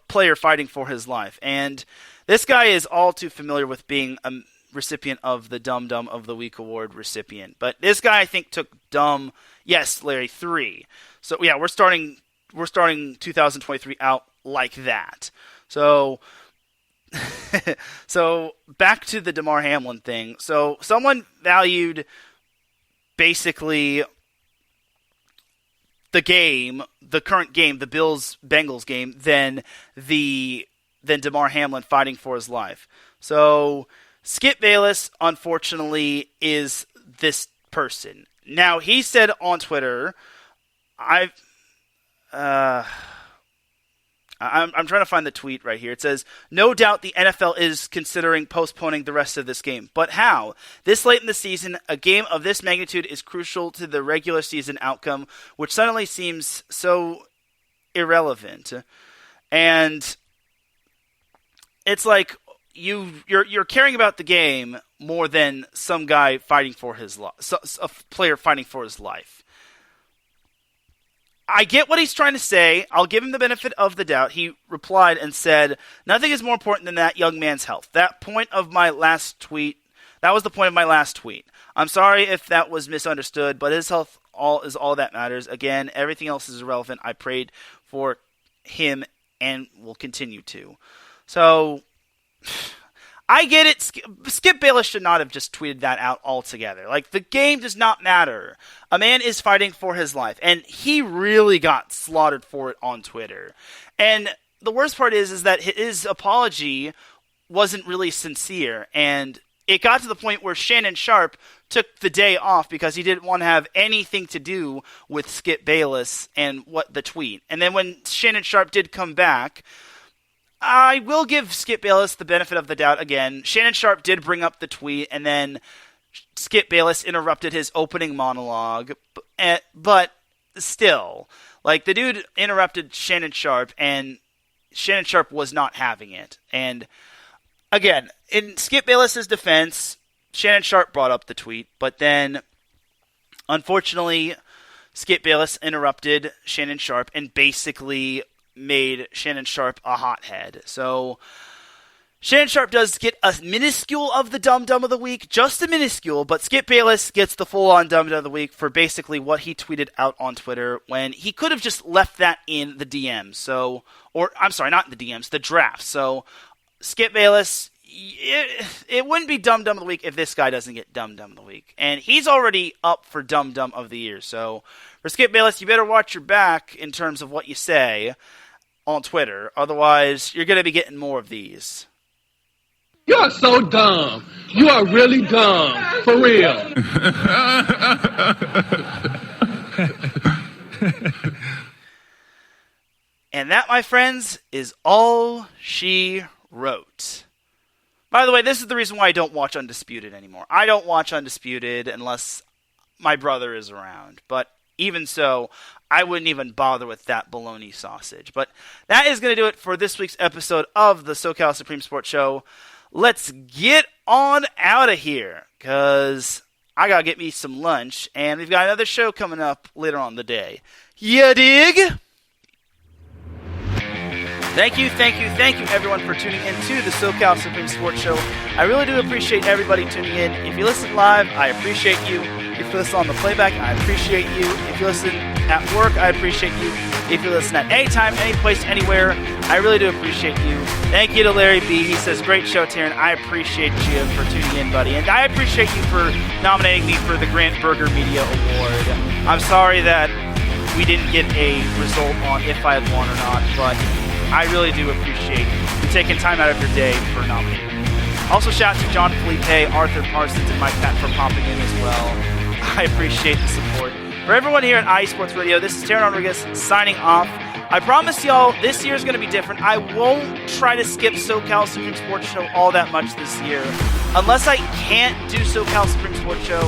player fighting for his life. And this guy is all too familiar with being a recipient of the Dum Dum of the Week award recipient. But this guy, I think, took dumb, yes, Larry, 3. So yeah, we're starting 2023 out like that. So so back to the Damar Hamlin thing. So someone valued basically the game, the current game, the Bills-Bengals game, than Damar Hamlin fighting for his life. So Skip Bayless, unfortunately, is this person. Now, he said on Twitter, I'm trying to find the tweet right here. It says, no doubt the NFL is considering postponing the rest of this game. But how? This late in the season, a game of this magnitude is crucial to the regular season outcome, which suddenly seems so irrelevant. And it's like you're caring about the game more than some guy fighting for his life, a player fighting for his life. I get what he's trying to say. I'll give him the benefit of the doubt. He replied and said, nothing is more important than that young man's health. That was the point of my last tweet. I'm sorry if that was misunderstood, but his health is all that matters. Again, everything else is irrelevant. I prayed for him and will continue to. So, I get it. Skip Bayless should not have just tweeted that out altogether. Like, the game does not matter. A man is fighting for his life, and he really got slaughtered for it on Twitter. And the worst part is that his apology wasn't really sincere, and it got to the point where Shannon Sharpe took the day off because he didn't want to have anything to do with Skip Bayless and the tweet. And then when Shannon Sharpe did come back, I will give Skip Bayless the benefit of the doubt again. Shannon Sharpe did bring up the tweet, and then Skip Bayless interrupted his opening monologue. But still, like, the dude interrupted Shannon Sharpe, and Shannon Sharpe was not having it. And again, in Skip Bayless's defense, Shannon Sharpe brought up the tweet, but then, unfortunately, Skip Bayless interrupted Shannon Sharpe and basically made Shannon Sharpe a hothead. So Shannon Sharpe does get a minuscule of the Dum Dum of the Week, just a minuscule, but Skip Bayless gets the full-on Dum Dum of the Week for basically what he tweeted out on Twitter when he could have just left that in the DMs. So, or I'm sorry, not in the DMs, the draft. So Skip Bayless, it wouldn't be Dum Dum of the Week if this guy doesn't get Dum Dum of the Week. And he's already up for Dum Dum of the Year. So for Skip Bayless, you better watch your back in terms of what you say on Twitter. Otherwise, you're going to be getting more of these. You are so dumb. You are really dumb. For real. And that, my friends, is all she wrote. By the way, this is the reason why I don't watch Undisputed anymore. I don't watch Undisputed unless my brother is around. But even so, I wouldn't even bother with that bologna sausage. But that is going to do it for this week's episode of the SoCal Supreme Sports Show. Let's get on out of here, because I got to get me some lunch, and we've got another show coming up later on in the day. Ya dig? Thank you, everyone, for tuning in to the SoCal Supreme Sports Show. I really do appreciate everybody tuning in. If you listen live, I appreciate you. If you listen on the playback, I appreciate you. If you listen at work, I appreciate you. If you listen at any time, any place, anywhere, I really do appreciate you. Thank you to Larry B. He says, great show, Teran. I appreciate you for tuning in, buddy. And I appreciate you for nominating me for the Grant Berger Media Award. I'm sorry that we didn't get a result on if I had won or not, but I really do appreciate you taking time out of your day for nominating me. Also, shout out to John Felipe, Arthur Parsons, and Mike Pat for popping in as well. I appreciate the support. For everyone here at IE Sports Radio, this is Teran Rodriguez signing off. I promise y'all, this year is going to be different. I won't try to skip SoCal Supreme Sports Show all that much this year. Unless I can't do SoCal Supreme Sports Show,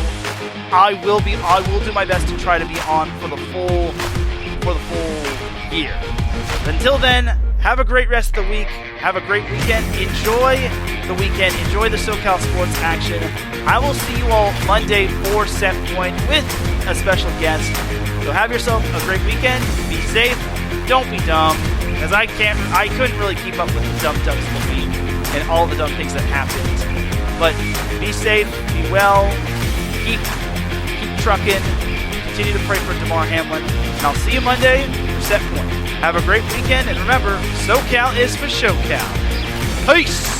I will do my best to try to be on for the full year. Until then, have a great rest of the week. Have a great weekend. Enjoy the weekend. Enjoy the SoCal sports action. I will see you all Monday for Set Point with a special guest. So have yourself a great weekend. Be safe. Don't be dumb. Because I couldn't really keep up with the dumb dumps of the week and all the dumb things that happened. But be safe. Be well. Keep trucking. Continue to pray for DeMar Hamlin. And I'll see you Monday for Set Point. Have a great weekend, and remember, SoCal is for SoCal. Peace!